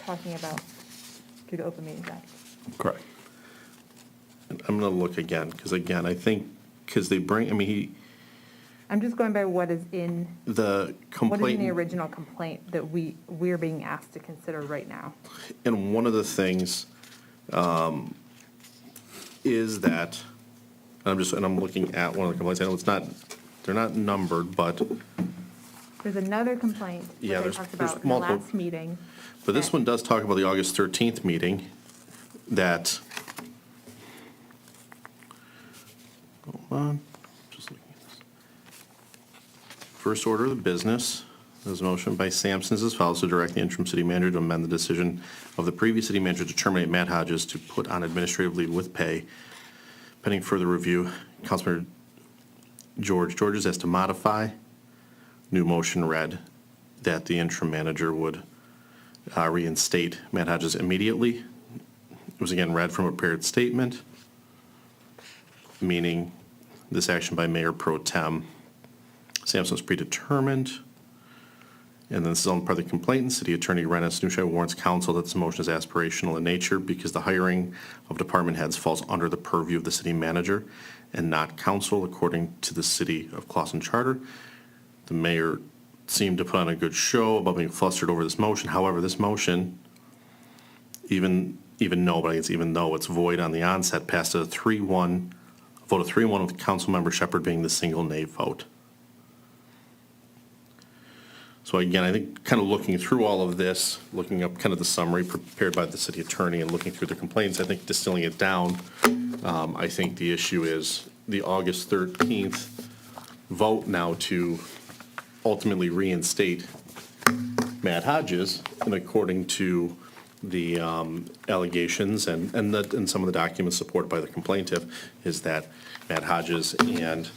talking about through the Open Meetings Act. Correct. I'm gonna look again, because again, I think, because they bring, I mean, I'm just going by what is in the What is in the complaint, original complaint that we're being asked to consider right now? and one of the things is that, I'm looking at one of the complaints, I know it's not, they're not numbered, but There's another complaint Yeah, that I there's- talked there's about in the multiple. last meeting. But this that- one does talk about the August 13th meeting, that, hold on, just looking at this. First order of the business, there's a motion by Sampson as follows: to direct the interim city manager to amend the decision of the previous city manager to terminate Matt Hodges to put on administrative leave with pay, pending further review. Councilmember Georges has to modify. New motion read that the interim manager would reinstate Matt Hodges immediately. It was again read from a prepared statement, meaning this action by Mayor Pro Tem Sampson was predetermined. And then this is on part of the complainant. City Attorney Rennis Newshire warns council that this motion is aspirational in nature because the hiring of department heads falls under the purview of the city manager and not council, according to the City of Clawson Charter. The mayor seemed to put on a good show about being flustered over this motion. However, this motion, even though it's void on the onset, passed a 3-1, vote of 3-1 with Councilmember Shepherd being the single nay vote. So again, I think kind of looking through all of this, looking up kind of the summary prepared by the city attorney and looking through the complaints, I think distilling it down, I think the issue is the August 13th vote now to ultimately reinstate Matt Hodges, and according to the allegations and some of the documents supported by the complainant, is that Matt Hodges and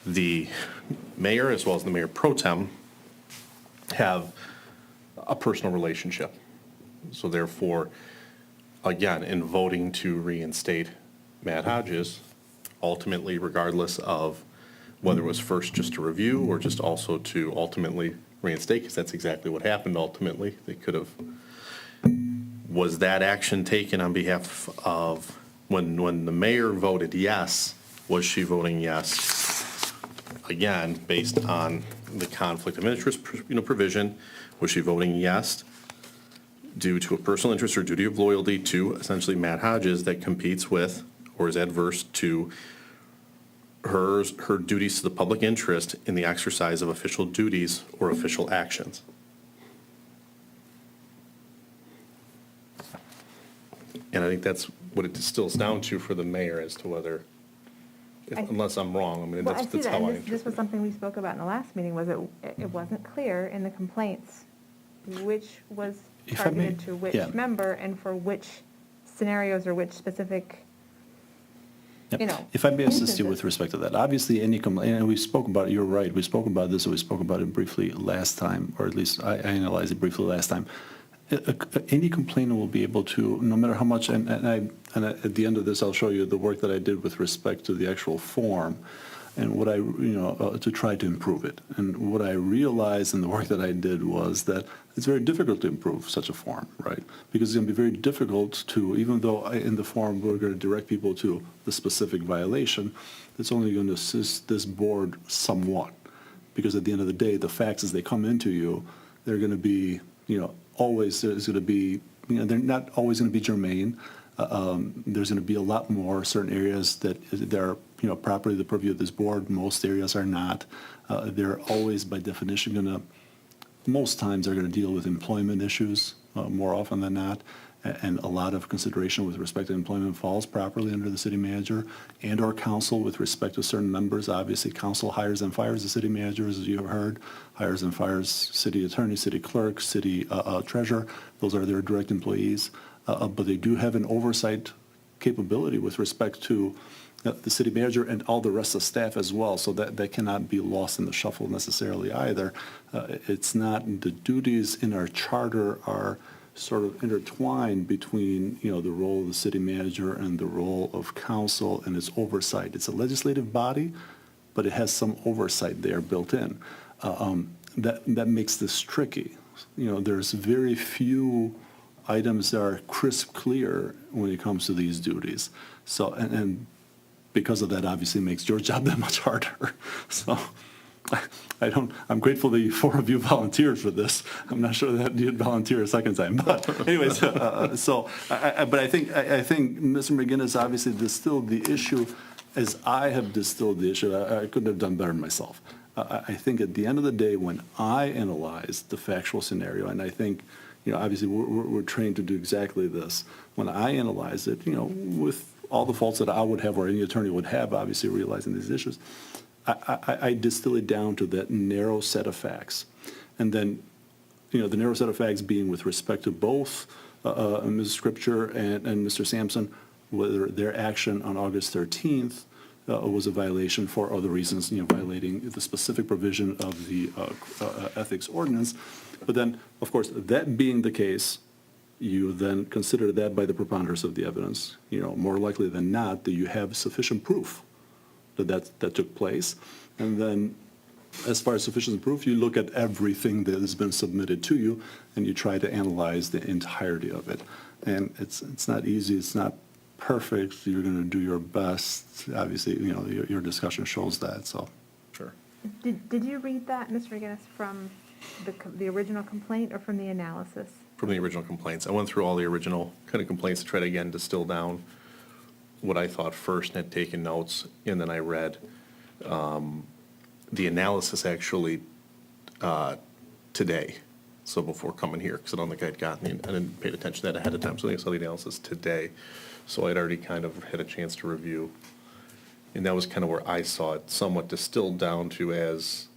the mayor, as well as the mayor pro tem, have a personal relationship. So therefore, again, in voting to reinstate Matt Hodges, ultimately, regardless of whether it was first just to review or just also to ultimately reinstate, because that's exactly what happened ultimately. They could have, was that action taken on behalf of, when the mayor voted yes, was she voting yes, again, based on the conflict of interest, provision? Was she voting yes due to a personal interest or duty of loyalty to essentially Matt Hodges that competes with or is adverse to her duties to the public interest in the exercise of official duties or official actions? And I think that's what it distills down to for the mayor as to whether, unless I'm wrong, I mean, Well, I see that's that, how I and this was interpret it. something we spoke about in the last meeting, was it wasn't clear in the complaints which was If I may- targeted to which yeah. member and for which scenarios or which specific, you know. If I may assist you instances. with respect to that, obviously any complaint, and we spoke about it, you're right, we spoke about this, or we spoke about it briefly last time, or at least I analyzed it briefly last time. Any complainant will be able to, no matter how much, and at the end of this, I'll show you the work that I did with respect to the actual form and what I, to try to improve it. And what I realized in the work that I did was that it's very difficult to improve such a form, right? Because it's going to be very difficult to, even though in the form we're going to direct people to the specific violation, it's only going to assist this board somewhat. Because at the end of the day, the facts as they come into you, they're going to be, always, there's going to be, they're not always going to be germane. There's going to be a lot more certain areas that they're, properly the purview of this board. Most areas are not. They're always, by definition, most times they're going to deal with employment issues more often than not. And a lot of consideration with respect to employment falls properly under the city manager and or council with respect to certain members. Obviously, council hires and fires the city manager, as you have heard, hires and fires city attorney, city clerk, city treasurer. Those are their direct employees. But they do have an oversight capability with respect to the city manager and all the rest of staff as well. So that cannot be lost in the shuffle necessarily either. It's not, the duties in our charter are sort of intertwined between, the role of the city manager and the role of council and its oversight. It's a legislative body, but it has some oversight there built in. That makes this tricky. There's very few items that are crisp clear when it comes to these duties. So, and because of that, obviously makes your job that much harder. So I'm grateful that you, 4 of you volunteered for this. I'm not sure that you'd volunteer a second time, but anyways, but I think Mr. McGinnis obviously distilled the issue as I have distilled the issue. I couldn't have done better myself. I think at the end of the day, when I analyze the factual scenario, and I think, obviously we're trained to do exactly this. When I analyze it, with all the faults that I would have or any attorney would have, obviously realizing these issues, I distill it down to that narrow set of facts. And then, the narrow set of facts being with respect to both Ms. Scripture and Mr. Sampson, whether their action on August 13th was a violation for other reasons, violating the specific provision of the ethics ordinance. But then, of course, that being the case, you then consider that by the preponderance of the evidence, more likely than not that you have sufficient proof that took place. And then as far as sufficient proof, you look at everything that has been submitted to you and you try to analyze the entirety of it. And it's not easy, it's not perfect, you're going to do your best. Obviously, your discussion shows that, so. Sure. Did you read that, Mr. McGinnis, from the original complaint or from the analysis? From the original complaints. I went through all the original kind of complaints to try to, again, distill down what I thought first and had taken notes, and then I read the analysis actually today, so before coming here, because I don't think I didn't pay attention to that ahead of time, so I think I saw the analysis today. So I'd already kind of had a chance to review, and that was kind of where I saw it somewhat distilled down to as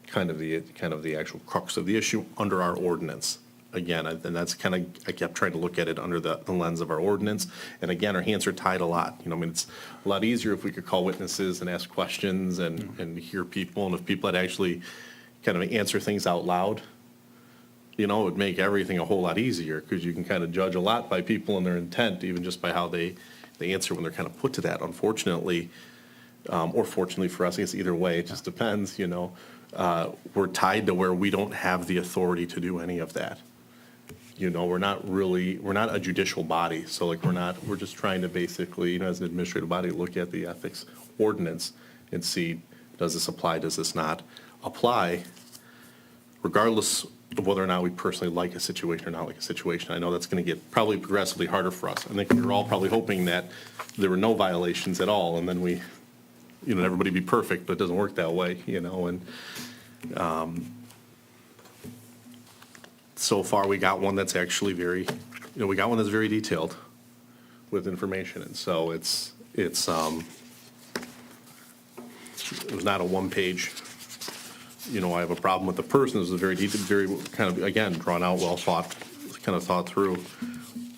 kind of the actual crux of the issue under our ordinance. Again, and that's kind of, I kept trying to look at it under the lens of our ordinance. And again, our hands are tied a lot. It's a lot easier if we could call witnesses and ask questions and hear people. And if people had actually kind of answer things out loud, it would make everything a whole lot easier, because you can kind of judge a lot by people and their intent, even just by how they answer when they're kind of put to that. Unfortunately, or fortunately for us, I guess either way, it just depends, we're tied to where we don't have the authority to do any of that. We're not a judicial body, so we're just trying to basically, as an administrative body, look at the ethics ordinance and see, does this apply, does this not apply, regardless of whether or not we personally like a situation or not like a situation. I know that's going to get probably progressively harder for us. I think we're all probably hoping that there were no violations at all, and then we, everybody be perfect, but it doesn't work that way, and so far, we got one that's actually very detailed with information, and so it was not a one-page, I have a problem with the person. It was a very detailed, very kind of, again, drawn out, well thought, kind of thought through,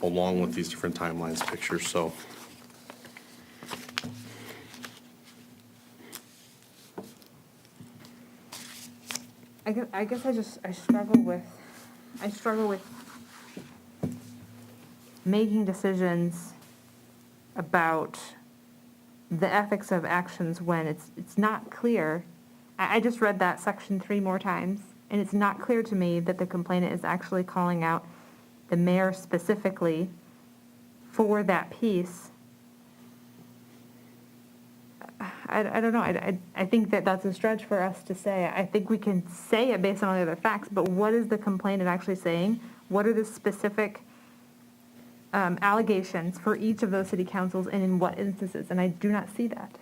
along with these different timelines, pictures, so. I guess I struggle with making decisions about the ethics of actions when it's not clear. I just read that section 3 more times, and it's not clear to me that the complainant is actually calling out the mayor specifically for that piece. I don't know. I think that's a stretch for us to say. I think we can say it based on all the other facts, but what is the complainant actually saying? What are the specific allegations for each of those city councils and in what instances? And I do not see that.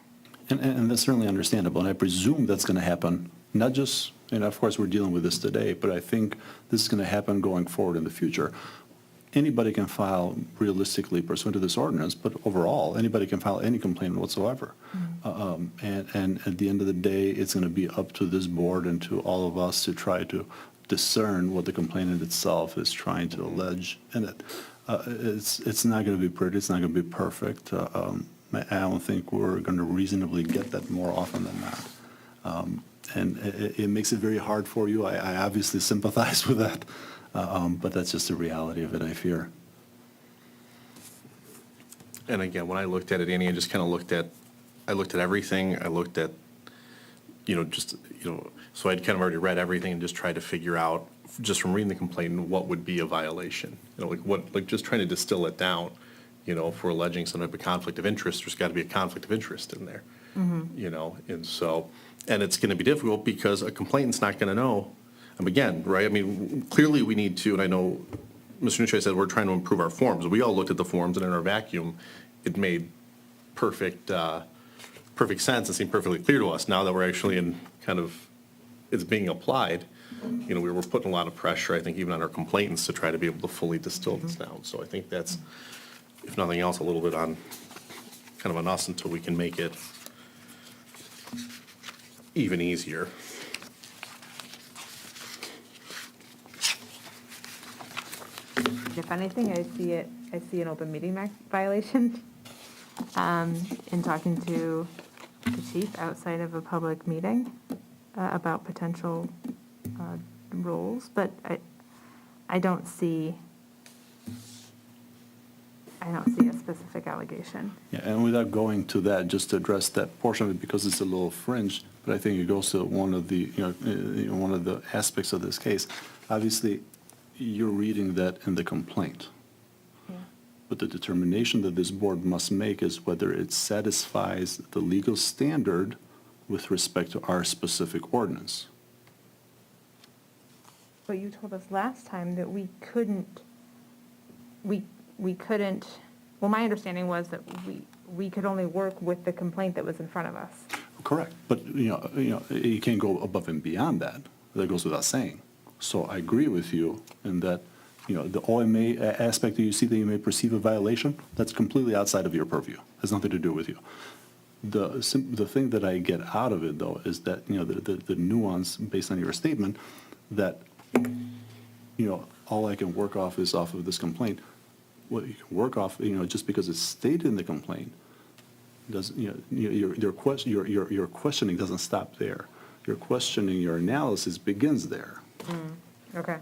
And that's certainly understandable, and I presume that's going to happen, not just, and of course we're dealing with this today, but I think this is going to happen going forward in the future. Anybody can file realistically pursuant to this ordinance, but overall, anybody can file any complaint whatsoever. And at the end of the day, it's going to be up to this board and to all of us to try to discern what the complainant itself is trying to allege in it. It's not going to be pretty, it's not going to be perfect. I don't think we're going to reasonably get that more often than not. And it makes it very hard for you. I obviously sympathize with that. But that's just the reality of it, I fear. And again, when I looked at it, Annie, I just kind of looked at everything. I looked at, just, so I'd kind of already read everything and just tried to figure out, just from reading the complaint, what would be a violation. Just trying to distill it down, if we're alleging some type of conflict of interest, there's got to be a conflict of interest in there. And so, and it's going to be difficult because a complainant's not going to know. And again, right, I mean, clearly we need to, and I know Mr. Nucci said we're trying to improve our forms. We all looked at the forms, and in our vacuum, it made perfect sense and seemed perfectly clear to us. Now that we're actually in kind of, it's being applied, we were putting a lot of pressure, I think, even on our complainants to try to be able to fully distill this down. So I think that's, if nothing else, a little bit on, kind of on us until we can make it even easier. If anything, I see an open meeting act violation in talking to the chief outside of a public meeting about potential rules, but I don't see a specific allegation. Yeah, and without going to that, just to address that portion of it, because it's a little fringe, but I think it goes to one of the, one of the aspects of this case. Obviously, you're reading that in the complaint. Yeah. But the determination that this board must make is whether it satisfies the legal standard with respect to our specific ordinance. But you told us last time that we couldn't, well, my understanding was that we could only work with the complaint that was in front of us. Correct. But, you can't go above and beyond that. That goes without saying. So I agree with you in that, the OMA aspect that you see that you may perceive a violation, that's completely outside of your purview. Has nothing to do with you. The thing that I get out of it, though, is that, the nuance based on your statement that, all I can work off is off of this complaint. What you can work off, just because it's stated in the complaint, does, your questioning doesn't stop there. Your questioning, your analysis begins there. Okay.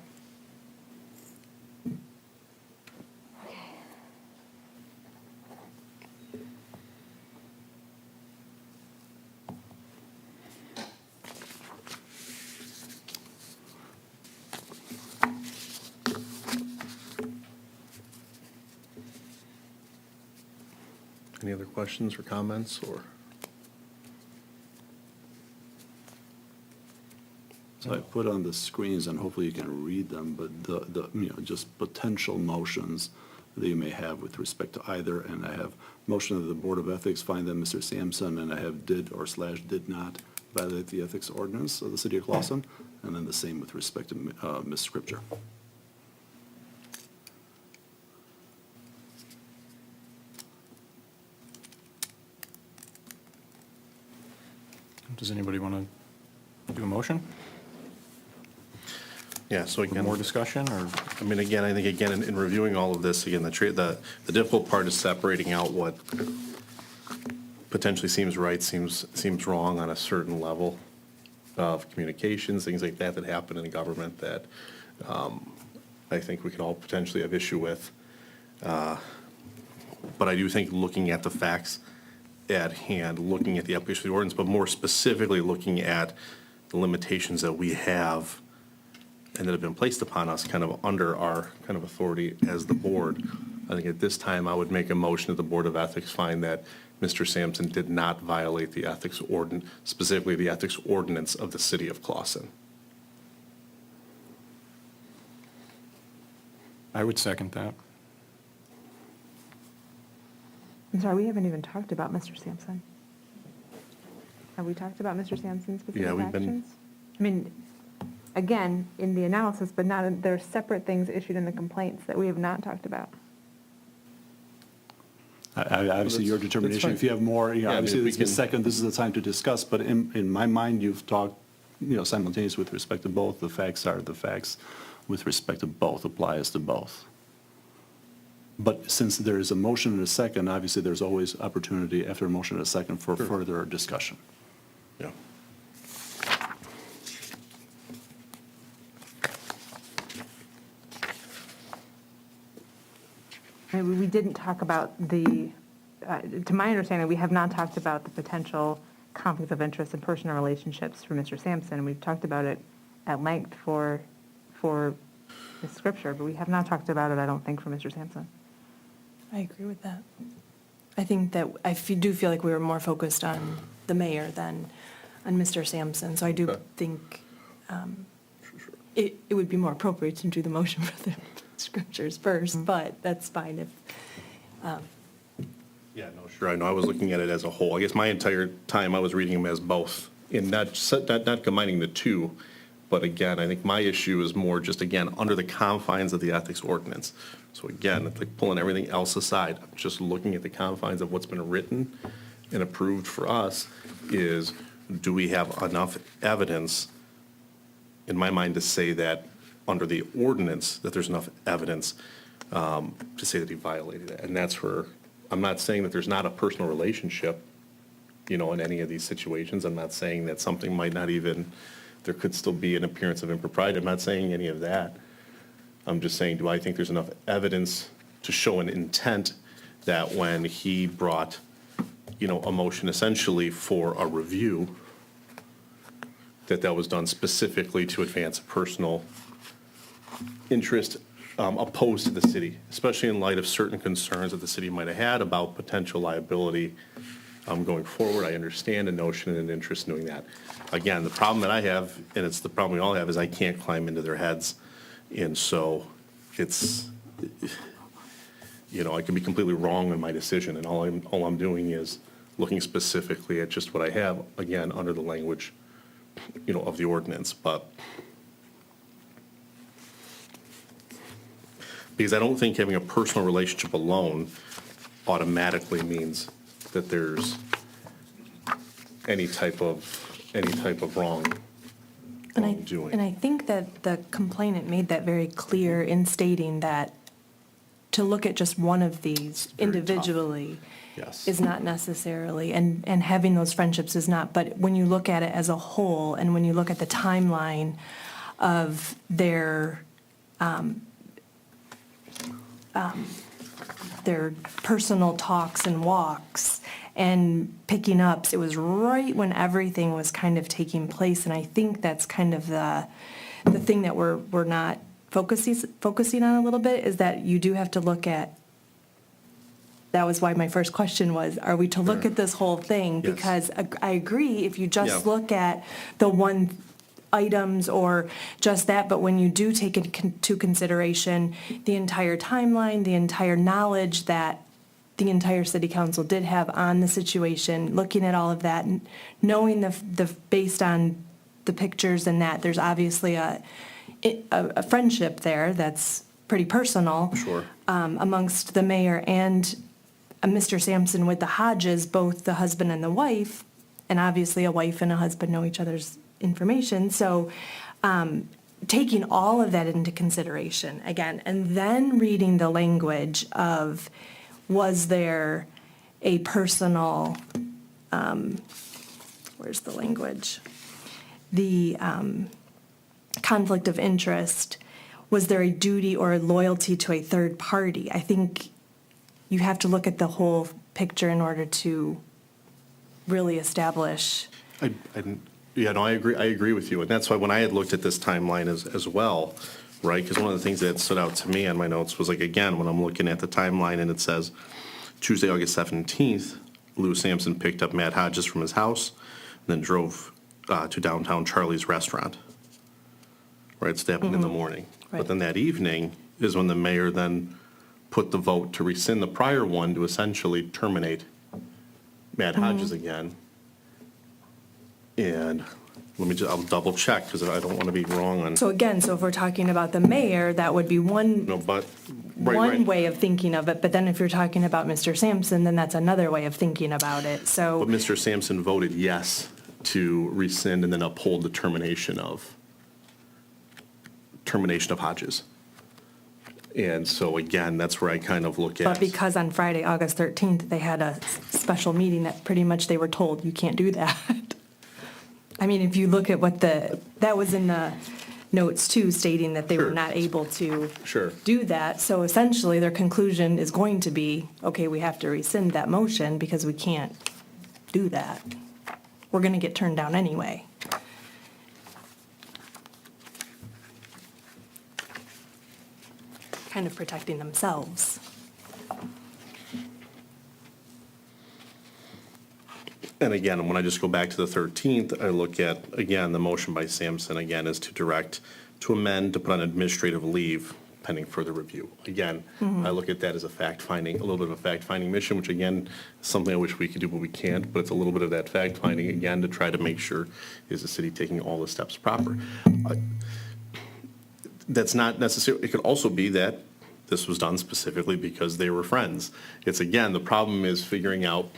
Any other questions or comments, or? So I put on the screens, and hopefully you can read them, but just potential motions that you may have with respect to either, and I have motion of the Board of Ethics find that Mr. Sampson, and I have did not violate the ethics ordinance of the city of Clawson, and then the same with respect to Ms. Scripture. Does anybody want to do a motion? Yeah, so again. More discussion, or? I mean, again, I think, again, in reviewing all of this, again, the difficult part is separating out what potentially seems right, seems wrong on a certain level of communications, things like that happen in government that I think we can all potentially have issue with. But I do think looking at the facts at hand, looking at the application of the ordinance, but more specifically looking at the limitations that we have and that have been placed upon us kind of under our kind of authority as the board. I think at this time, I would make a motion that the Board of Ethics find that Mr. Sampson did not violate the ethics ordinance, specifically the ethics ordinance of the city of Clawson. I would second that. I'm sorry, we haven't even talked about Mr. Sampson. Have we talked about Mr. Sampson's specific Yeah, we've been- actions? I mean, again, in the analysis, but not, there are separate things issued in the complaints that we have not talked about. Obviously, your determination, fine. if you have more, I mean, obviously, if we this is the can- second, this is the time to discuss, but in my mind, you've talked, simultaneous with respect to both. The facts are the facts with respect to both, applies to both. But since there is a motion and a second, obviously, there's always opportunity after a motion and a second for further discussion. Yeah. I mean, we didn't talk about to my understanding, we have not talked about the potential conflicts of interest and personal relationships for Mr. Sampson. We've talked about it at length for the scripture, but we have not talked about it, I don't think, for Mr. Sampson. I agree with that. I think that do feel like we were more focused on the mayor than on Mr. Sampson. So I do think it would be more appropriate to do the motion for the scriptures first, but that's fine if, Yeah, no, sure, I know, I was looking at it as a whole. I guess my entire time I was reading them as both, and not combining the two. But again, I think my issue is more just, again, under the confines of the ethics ordinance. So again, it's like pulling everything else aside, I'm just looking at the confines of what's been written and approved for us is, do we have enough evidence, in my mind, to say that under the ordinance, that there's enough evidence to say that he violated it? And that's where, I'm not saying that there's not a personal relationship, in any of these situations. I'm not saying that something might not even, there could still be an appearance of impropriety. I'm not saying any of that. I'm just saying, do I think there's enough evidence to show an intent that when he brought, a motion essentially for a review, that was done specifically to advance a personal interest opposed to the city, especially in light of certain concerns that the city might have had about potential liability going forward. I understand a notion and an interest in doing that. Again, the problem that I have, and it's the problem we all have, is I can't climb into their heads. And so it's, I can be completely wrong in my decision, and all I'm doing is looking specifically at just what I have, again, under the language, of the ordinance. But because I don't think having a personal relationship alone automatically means that there's any type of wrongdoing. And I think that the complainant made that very clear in stating that to look at just one of these very tough. individually Yes. is not necessarily, and having those friendships is not, but when you look at it as a whole, and when you look at the timeline of their personal talks and walks and picking ups, it was right when everything was kind of taking place, and I think that's kind of the thing that we're not focusing on a little bit, is that you do have to look at. That was why my first question was, are we to look at this whole thing? Yes. Because I agree, if you just Yeah. look at the one items or just that, but when you do take into consideration the entire timeline, the entire knowledge that the entire city council did have on the situation, looking at all of that, and knowing the based on the pictures and that, there's obviously a friendship there that's pretty personal. Sure. Amongst the mayor and Mr. Sampson with the Hodges, both the husband and the wife, and obviously a wife and a husband know each other's information. So taking all of that into consideration again, and then reading the language of, was there a personal, where's the language? The conflict of interest. Was there a duty or a loyalty to a third party? I think you have to look at the whole picture in order to really establish. I agree with you, and that's why when I had looked at this timeline as well, right? Because one of the things that stood out to me on my notes was, like, again, when I'm looking at the timeline and it says Tuesday, August 17th, Lou Sampson picked up Matt Hodges from his house, and then drove to downtown Charlie's restaurant. Right, so that happened in the morning. Right. But then that evening is when the mayor then put the vote to rescind the prior one to essentially terminate Matt Hodges again. And I'll double check, because I don't want to be wrong on, So again, so if we're talking about the mayor, that would be one but, right. way of thinking of it. But then if you're talking about Mr. Sampson, then that's another way of thinking about it. So. But Mr. Sampson voted yes to rescind and then uphold the termination of Hodges. And so again, that's where I kind of look at. But because on Friday, August 13th, they had a special meeting that pretty much they were told, you can't do that. I mean, if you look at what that was in the notes too, stating that they were Sure. not able to Sure. do that. So essentially, their conclusion is going to be, okay, we have to rescind that motion because we can't do that. we're going to get turned down anyway. Kind of protecting themselves. And again, when I just go back to the 13th, I look at, again, the motion by Sampson, again, is to direct, to amend, to put on administrative leave pending further review. Again, I look at that as a fact-finding, a little bit of a fact-finding mission, which again, is something I wish we could do, but we can't, but it's a little bit of that fact-finding, again, to try to make sure, is the city taking all the steps proper? That's not necessarily, it could also be that this was done specifically because they were friends. It's, again, the problem is figuring out,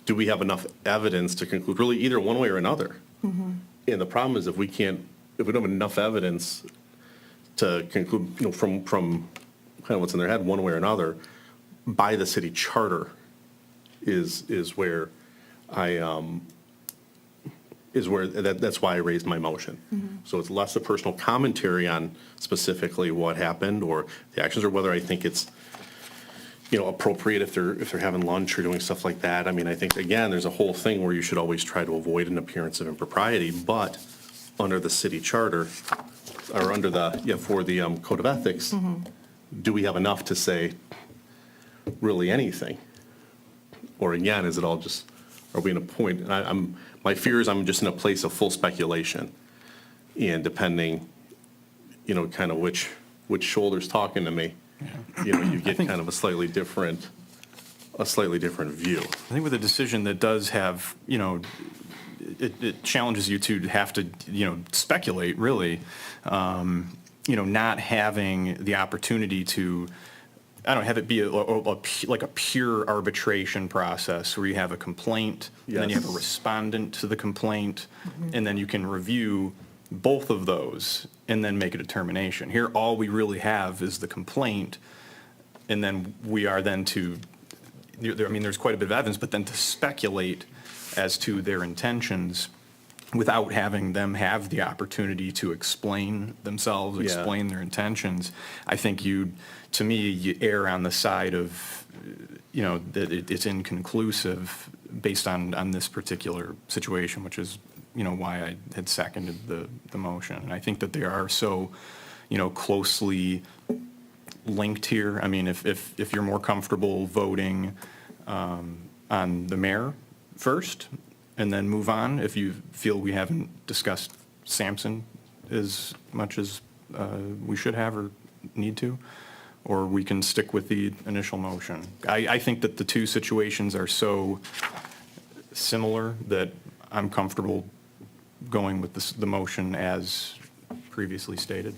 do we have enough evidence to conclude, really either one way or another? And the problem is if we don't have enough evidence to conclude, from kind of what's in their head, one way or another, by the city charter is where that's why I raised my motion. So it's less a personal commentary on specifically what happened or the actions, or whether I think it's, appropriate if they're having lunch or doing stuff like that. I mean, I think, again, there's a whole thing where you should always try to avoid an appearance of impropriety, but under the city charter, or under for the code of ethics, do we have enough to say really anything? Or again, is it all just, are we in a point, and my fear is I'm just in a place of full speculation. And depending, kind of which shoulder's talking to me, you get kind of a slightly different view. I think with a decision that does have, it challenges you to have to, speculate, really, not having the opportunity to, have it be like a pure arbitration process where you have a complaint, and then you have a Yes. respondent to the complaint, and then you can review both of those and then make a determination. Here, all we really have is the complaint, and then we are then there's quite a bit of evidence, but then to speculate as to their intentions without having them have the opportunity to explain themselves, explain their intentions, I think you err on the side of, that it's inconclusive based on this particular situation, which is, why I had seconded the motion. And I think that they are so, closely linked here. I mean, if you're more comfortable voting on the mayor first and then move on, if you feel we haven't discussed Sampson as much as we should have or need to, or we can stick with the initial motion. I think that the two situations are so similar that I'm comfortable going with the motion as previously stated.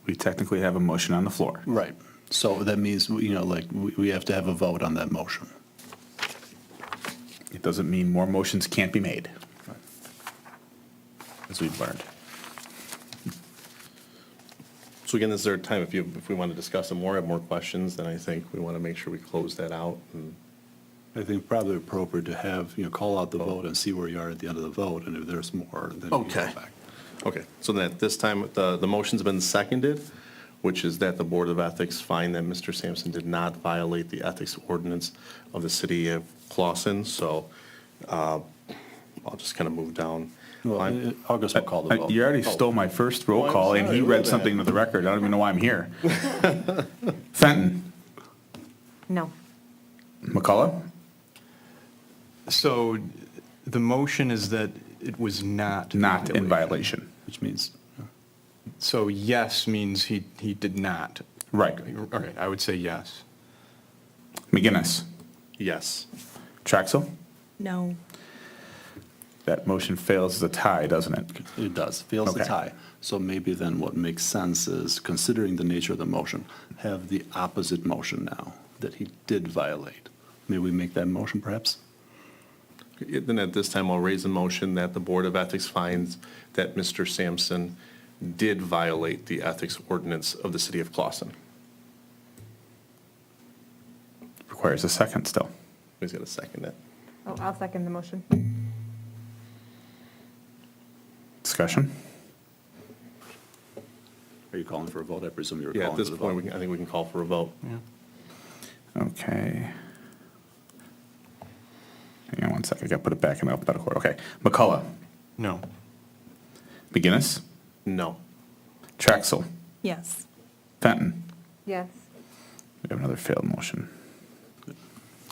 We technically have a motion on the floor. Right. So that means, we have to have a vote on that motion. It doesn't mean more motions can't be made, as we've learned. So again, this is our time, if we want to discuss it more, have more questions, then I think we want to make sure we close that out. And I think probably appropriate to have, call out the vote and see where you are at the end of the vote, and if there's more, then you go back. Okay, so then at this time, the motion's been seconded, which is that the Board of Ethics find that Mr. Sampson did not violate the ethics ordinance of the city of Clawson, so I'll just kind of move down. Well, August will call the vote. You already stole my first roll call, and he read something to the record. I don't even know why I'm here. Fenton. No. McCullough? So the motion is that it was not. Not in violation. Which means, So yes means he did not. Right. All right, I would say yes. McGinnis? Yes. Traxel? No. That motion fails as a tie, doesn't it? it does, fails the Okay. tie. So maybe then what makes sense is, considering the nature of the motion, have the opposite motion now, that he did violate. May we make that motion perhaps? Then at this time, I'll raise a motion that the Board of Ethics finds that Mr. Sampson did violate the ethics ordinance of the city of Clawson. Requires a second still. Who's got to second it? Oh, I'll second the motion. Discussion? Are you calling for a vote? I presume you were Yeah, calling at for this the point, vote. I think we can call for a vote. Okay. Hang on one second, I gotta put it back in alphabetical order. Okay. McCullough, No. McGinnis, No. Traxel, Yes. Fenton. Yes. We have another failed motion.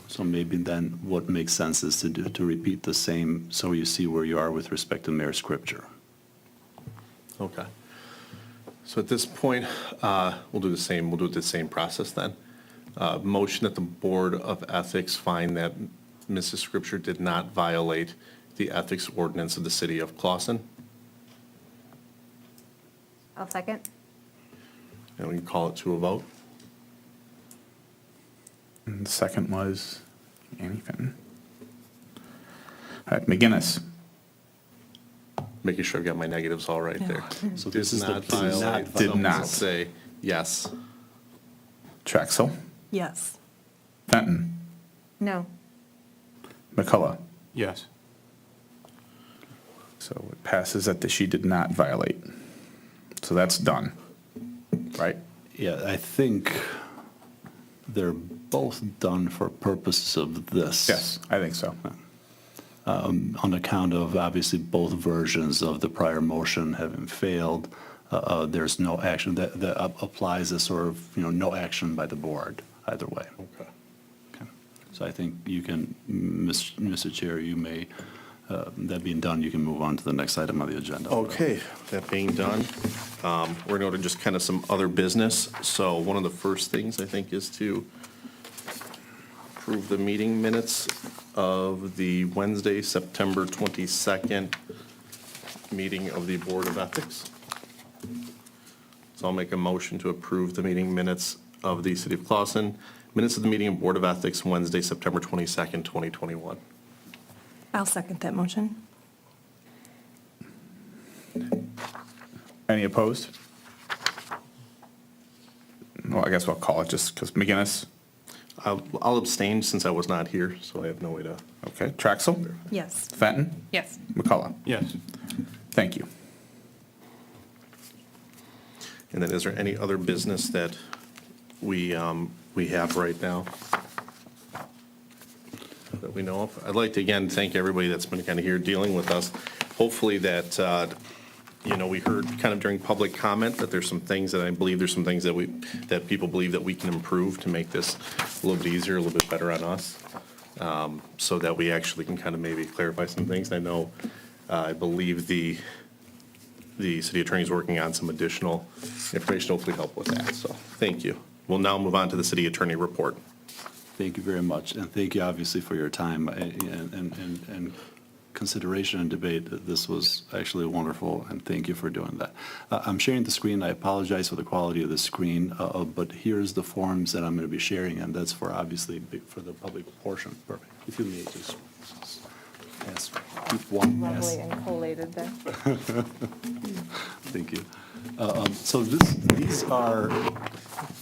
So maybe then what makes sense is to repeat the same, so you see where you are with respect to mayor scripture. Okay. So at this point, we'll do the same process then. Motion that the Board of Ethics find that Mrs. Scripture did not violate the ethics ordinance of the city of Clausen. I'll second. And we can call it to a vote. And the second was Annie Fenton. All right, McGinnis, Making sure I've got my negatives all right there. So Did this is the not violate. Did Someone not. say yes. Traxel, Yes. Fenton, No. McCullough. Yes. So it passes that she did not violate. So that's done, right? Yeah, I think they're both done for purposes of this. Yes, I think so. On account of, obviously, both versions of the prior motion having failed, there's no action, that applies as sort of, no action by the board, either way. Okay. Okay. So I think you can, Mr. Chair, you may, that being done, you can move on to the next item on the agenda. Okay, that being done, we're going to just kind of some other business. So one of the first things, I think, is to approve the meeting minutes of the Wednesday, September 22nd meeting of the Board of Ethics. So I'll make a motion to approve the meeting minutes of the City of Clausen, minutes of the meeting of Board of Ethics, Wednesday, September 22nd, 2021. I'll second that motion. Any opposed? Well, I guess we'll call it just because McGinnis. I'll abstain since I was not here, so I have no way to. Okay, Traxel, Yes. Fenton, Yes. McCullough. Yes. Thank you. And then is there any other business that we have right now that we know of? I'd like to, again, thank everybody that's been kind of here dealing with us. Hopefully that, we heard kind of during public comment that there's some things that I believe there's some things that people believe that we can improve to make this a little bit easier, a little bit better on us, so that we actually can kind of maybe clarify some things. I know, I believe the city attorney is working on some additional information, to hopefully help with that. So, thank you. We'll now move on to the city attorney report. Thank you very much, and thank you, obviously, for your time and consideration and debate. This was actually wonderful, and thank you for doing that. I'm sharing the screen. I apologize for the quality of the screen, but here's the forms that I'm going to be sharing, and that's for, obviously, for the public portion. Perfect. If you may just yes, keep one. Yes. Lovely and collated there. Thank you. So these are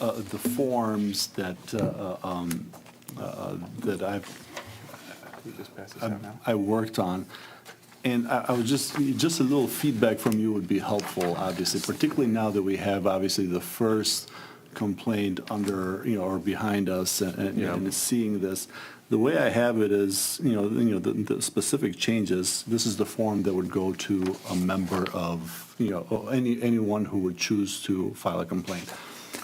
the forms that I worked on. And I was just a little feedback from you would be helpful, obviously, particularly now that we have, obviously, the first complaint under, or behind us and seeing this. The way I have it is, the specific changes, this is the form that would go to a member of, anyone who would choose to file a complaint.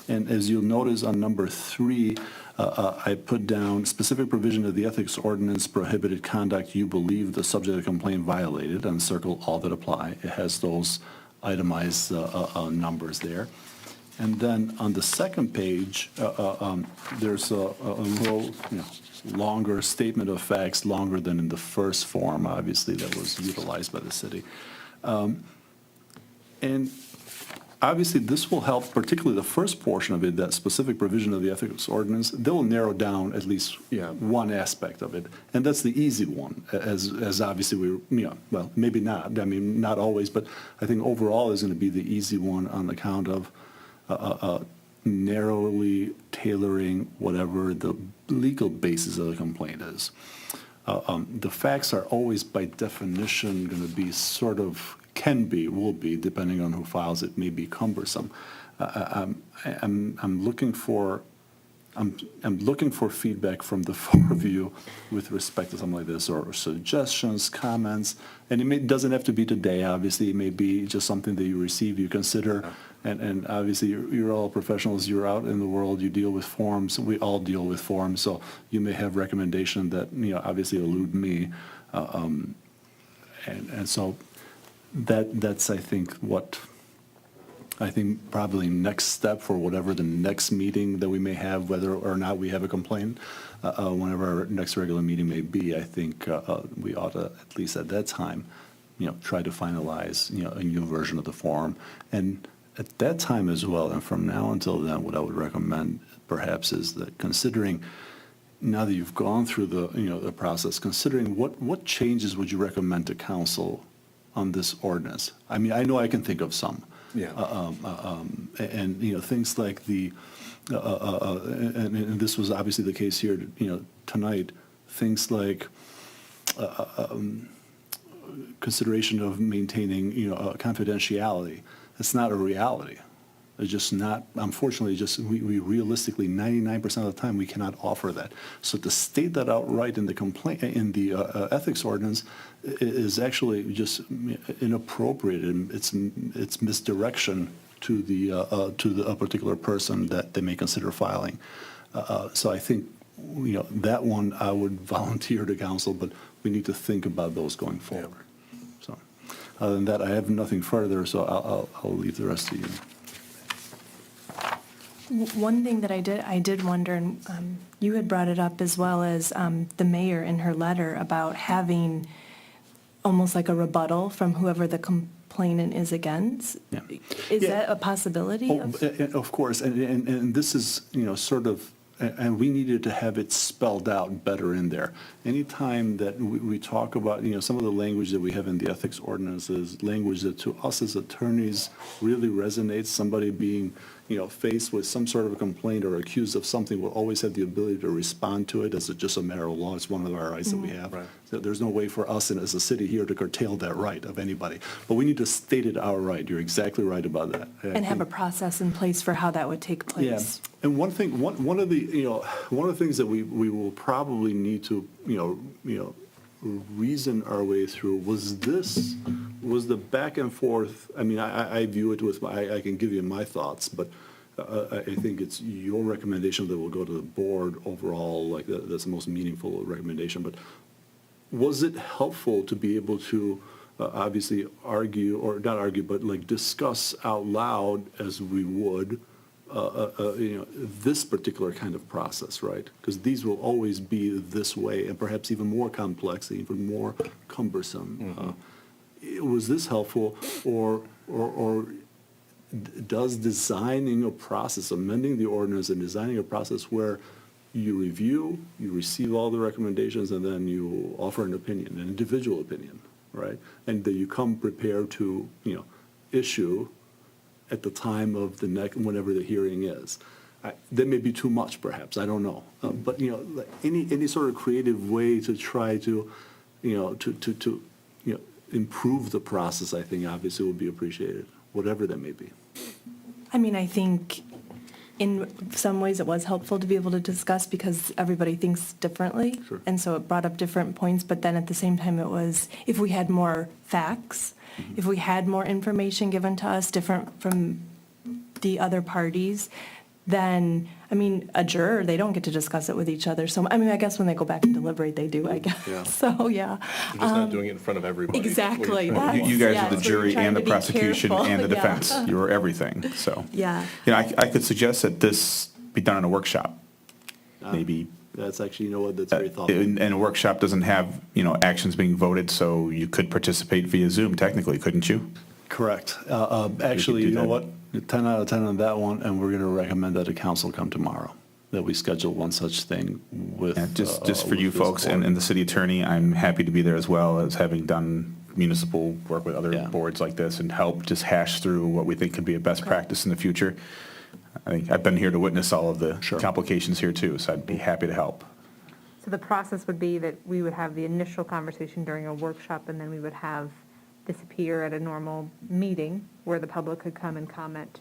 And as you'll notice on number 3, I put down specific provision of the ethics ordinance prohibited conduct you believe the subject of the complaint violated, and circle all that apply. It has those itemized numbers there. And then on the second page, there's a little, longer statement of facts, longer than in the first form, obviously, that was utilized by the city. And obviously, this will help, particularly the first portion of it, that specific provision of the ethics ordinance, that will narrow down at least one aspect of it. And that's the easy one, as obviously well, maybe not, I mean, not always, but I think overall is going to be the easy one on account of narrowly tailoring whatever the legal basis of the complaint is. The facts are always by definition going to be sort of, will be, depending on who files it, may be cumbersome. I'm looking for, I'm looking for feedback from the four of you with respect to something like this, or suggestions, comments, and it doesn't have to be today, obviously, it may be just something that you receive, you consider, and obviously, you're all professionals, you're out in the world, you deal with forms, we all deal with forms, so you may have recommendation that, obviously elude me, and so that's, I think, probably next step for whatever the next meeting that we may have, whether or not we have a complaint, whenever our next regular meeting may be, I think we ought to, at least at that time, try to finalize, a new version of the form. And at that time as well, and from now until then, what I would recommend perhaps is that considering, now that you've gone through the process, considering what changes would you recommend to council on this ordinance? I mean, I know I can think of some. Yeah. And, things like and this was obviously the case here, tonight, things like consideration of maintaining, confidentiality. It's not a reality. It's just not, unfortunately, we realistically, 99% of the time, we cannot offer that. So to state that outright in the complaint, in the ethics ordinance, is actually just inappropriate, and it's misdirection to a particular person that they may consider filing. So I think, that one I would volunteer to council, but we need to think about those going forward. So other than that, I have nothing further, so I'll leave the rest to you. One thing that I did wonder, and you had brought it up as well as the mayor in her letter about having almost like a rebuttal from whoever the complainant is against. Yeah. Is Yeah. that a possibility? Of course, and this is, sort of, and we needed to have it spelled out better in there. Anytime that we talk about, some of the language that we have in the ethics ordinances, language that to us as attorneys really resonates, somebody being, faced with some sort of a complaint or accused of something, will always have the ability to respond to it as just a matter of law. It's one of our rights that we have. Right. So there's no way for us as a city here to curtail that right of anybody. But we need to state it outright. You're exactly right about that. And have a process in place for how that would take place. Yeah, and one of the things that we will probably need to, reason our way through was the back and forth. I mean, I view it with I can give you my thoughts, but I think it's your recommendation that will go to the board overall, like that's the most meaningful recommendation. But was it helpful to be able to obviously argue, or not argue, but like discuss out loud as we would, this particular kind of process, right? Because these will always be this way, and perhaps even more complex, even more cumbersome. Was this helpful, or does designing a process, amending the ordinance and designing a process where you review, you receive all the recommendations, and then you offer an opinion, an individual opinion, right? And that you come prepared to, issue at the time of the whenever the hearing is. That may be too much, perhaps, I don't know. But, like any sort of creative way to try to, improve the process, I think obviously would be appreciated, whatever that may be. I mean, I think in some ways it was helpful to be able to discuss because everybody thinks differently. Sure. And so it brought up different points, but then at the same time it was, if we had more facts, if we had more information given to us different from the other parties, then, I mean, a juror, they don't get to discuss it with each other. So, I mean, I guess when they go back and deliberate, they do, I guess. Yeah. So, yeah. You're just not doing it in front of everybody. Exactly. You guys Yeah, are the so you're jury trying and the to be prosecution careful. and the Yeah. defense. You're everything, so. Yeah. I could suggest that this be done in a workshop, maybe. That's actually, that's very thoughtful. And a workshop doesn't have, actions being voted, so you could participate via Zoom technically, couldn't you? Correct. Actually, do you know that. what? 10 out of 10 on that one, and we're going to recommend that the council come tomorrow, that we schedule one such thing with. Yeah, just for with you this folks board. and the city attorney, I'm happy to be there as well, as having done municipal work with other Yeah. boards like this and help just hash through what we think could be a best practice in the future. I think I've been here to witness all of the Sure. complications here too, so I'd be happy to help. So the process would be that we would have the initial conversation during a workshop, and then we would have this appear at a normal meeting where the public could come and comment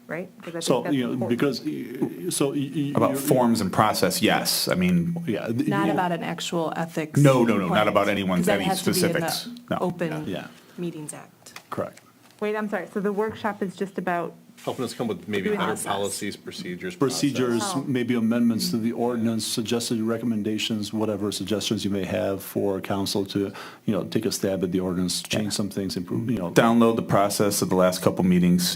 right? Because I So, think that's important. because, so. About forms and process, yes. I mean, Yeah. Not about an actual ethics. No, not point, about anyone's, 'cause that any has to be in the specifics. No. Open Yeah. Meetings Act. Correct. Wait, I'm sorry, so the workshop is just about, Helping us come with maybe Doing better process. policies, procedures. Procedures, Oh. maybe amendments to the ordinance, suggested recommendations, whatever suggestions you may have for council to, take a stab at the ordinance, change some things, improve, Download the process of the last couple meetings,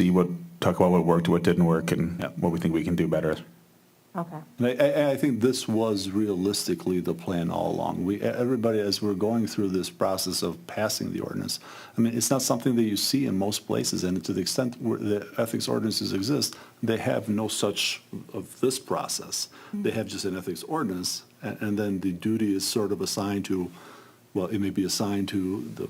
talk about what worked, what didn't work, and Yeah. what we think we can do better. okay. And I think this was realistically the plan all along. Everybody, as we're going through this process of passing the ordinance, I mean, it's not something that you see in most places, and to the extent where the ethics ordinances exist, they have no such of this process. They have just an ethics ordinance, and then the duty is sort of assigned to, well, it may be assigned to the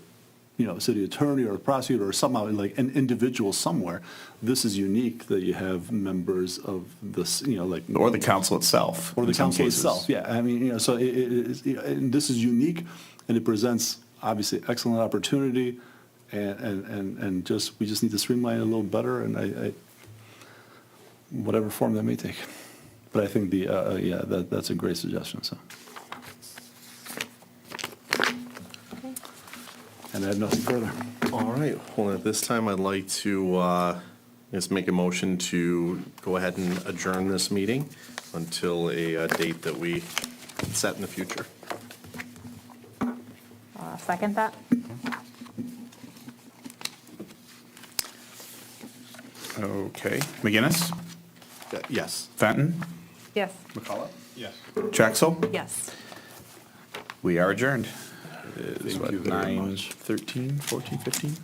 city attorney or prosecutor or somehow like an individual somewhere. This is unique that you have members of this, like. Or the council itself. Or the in some council cases. itself, yeah. I mean, so and this is unique, and it presents obviously excellent opportunity, and we just need to streamline it a little better, and I whatever form that may take. But I think that's a great suggestion, so. And I have nothing further. All right, well, at this time, I'd like to just make a motion to go ahead and adjourn this meeting until a date that we set in the future. Second that? Okay. McGinnis? Yes. Fenton? Yes. McCullough? Yes. Traxel? Yes. We are adjourned. It is Thank what, you very much. 9:13, 14, 15?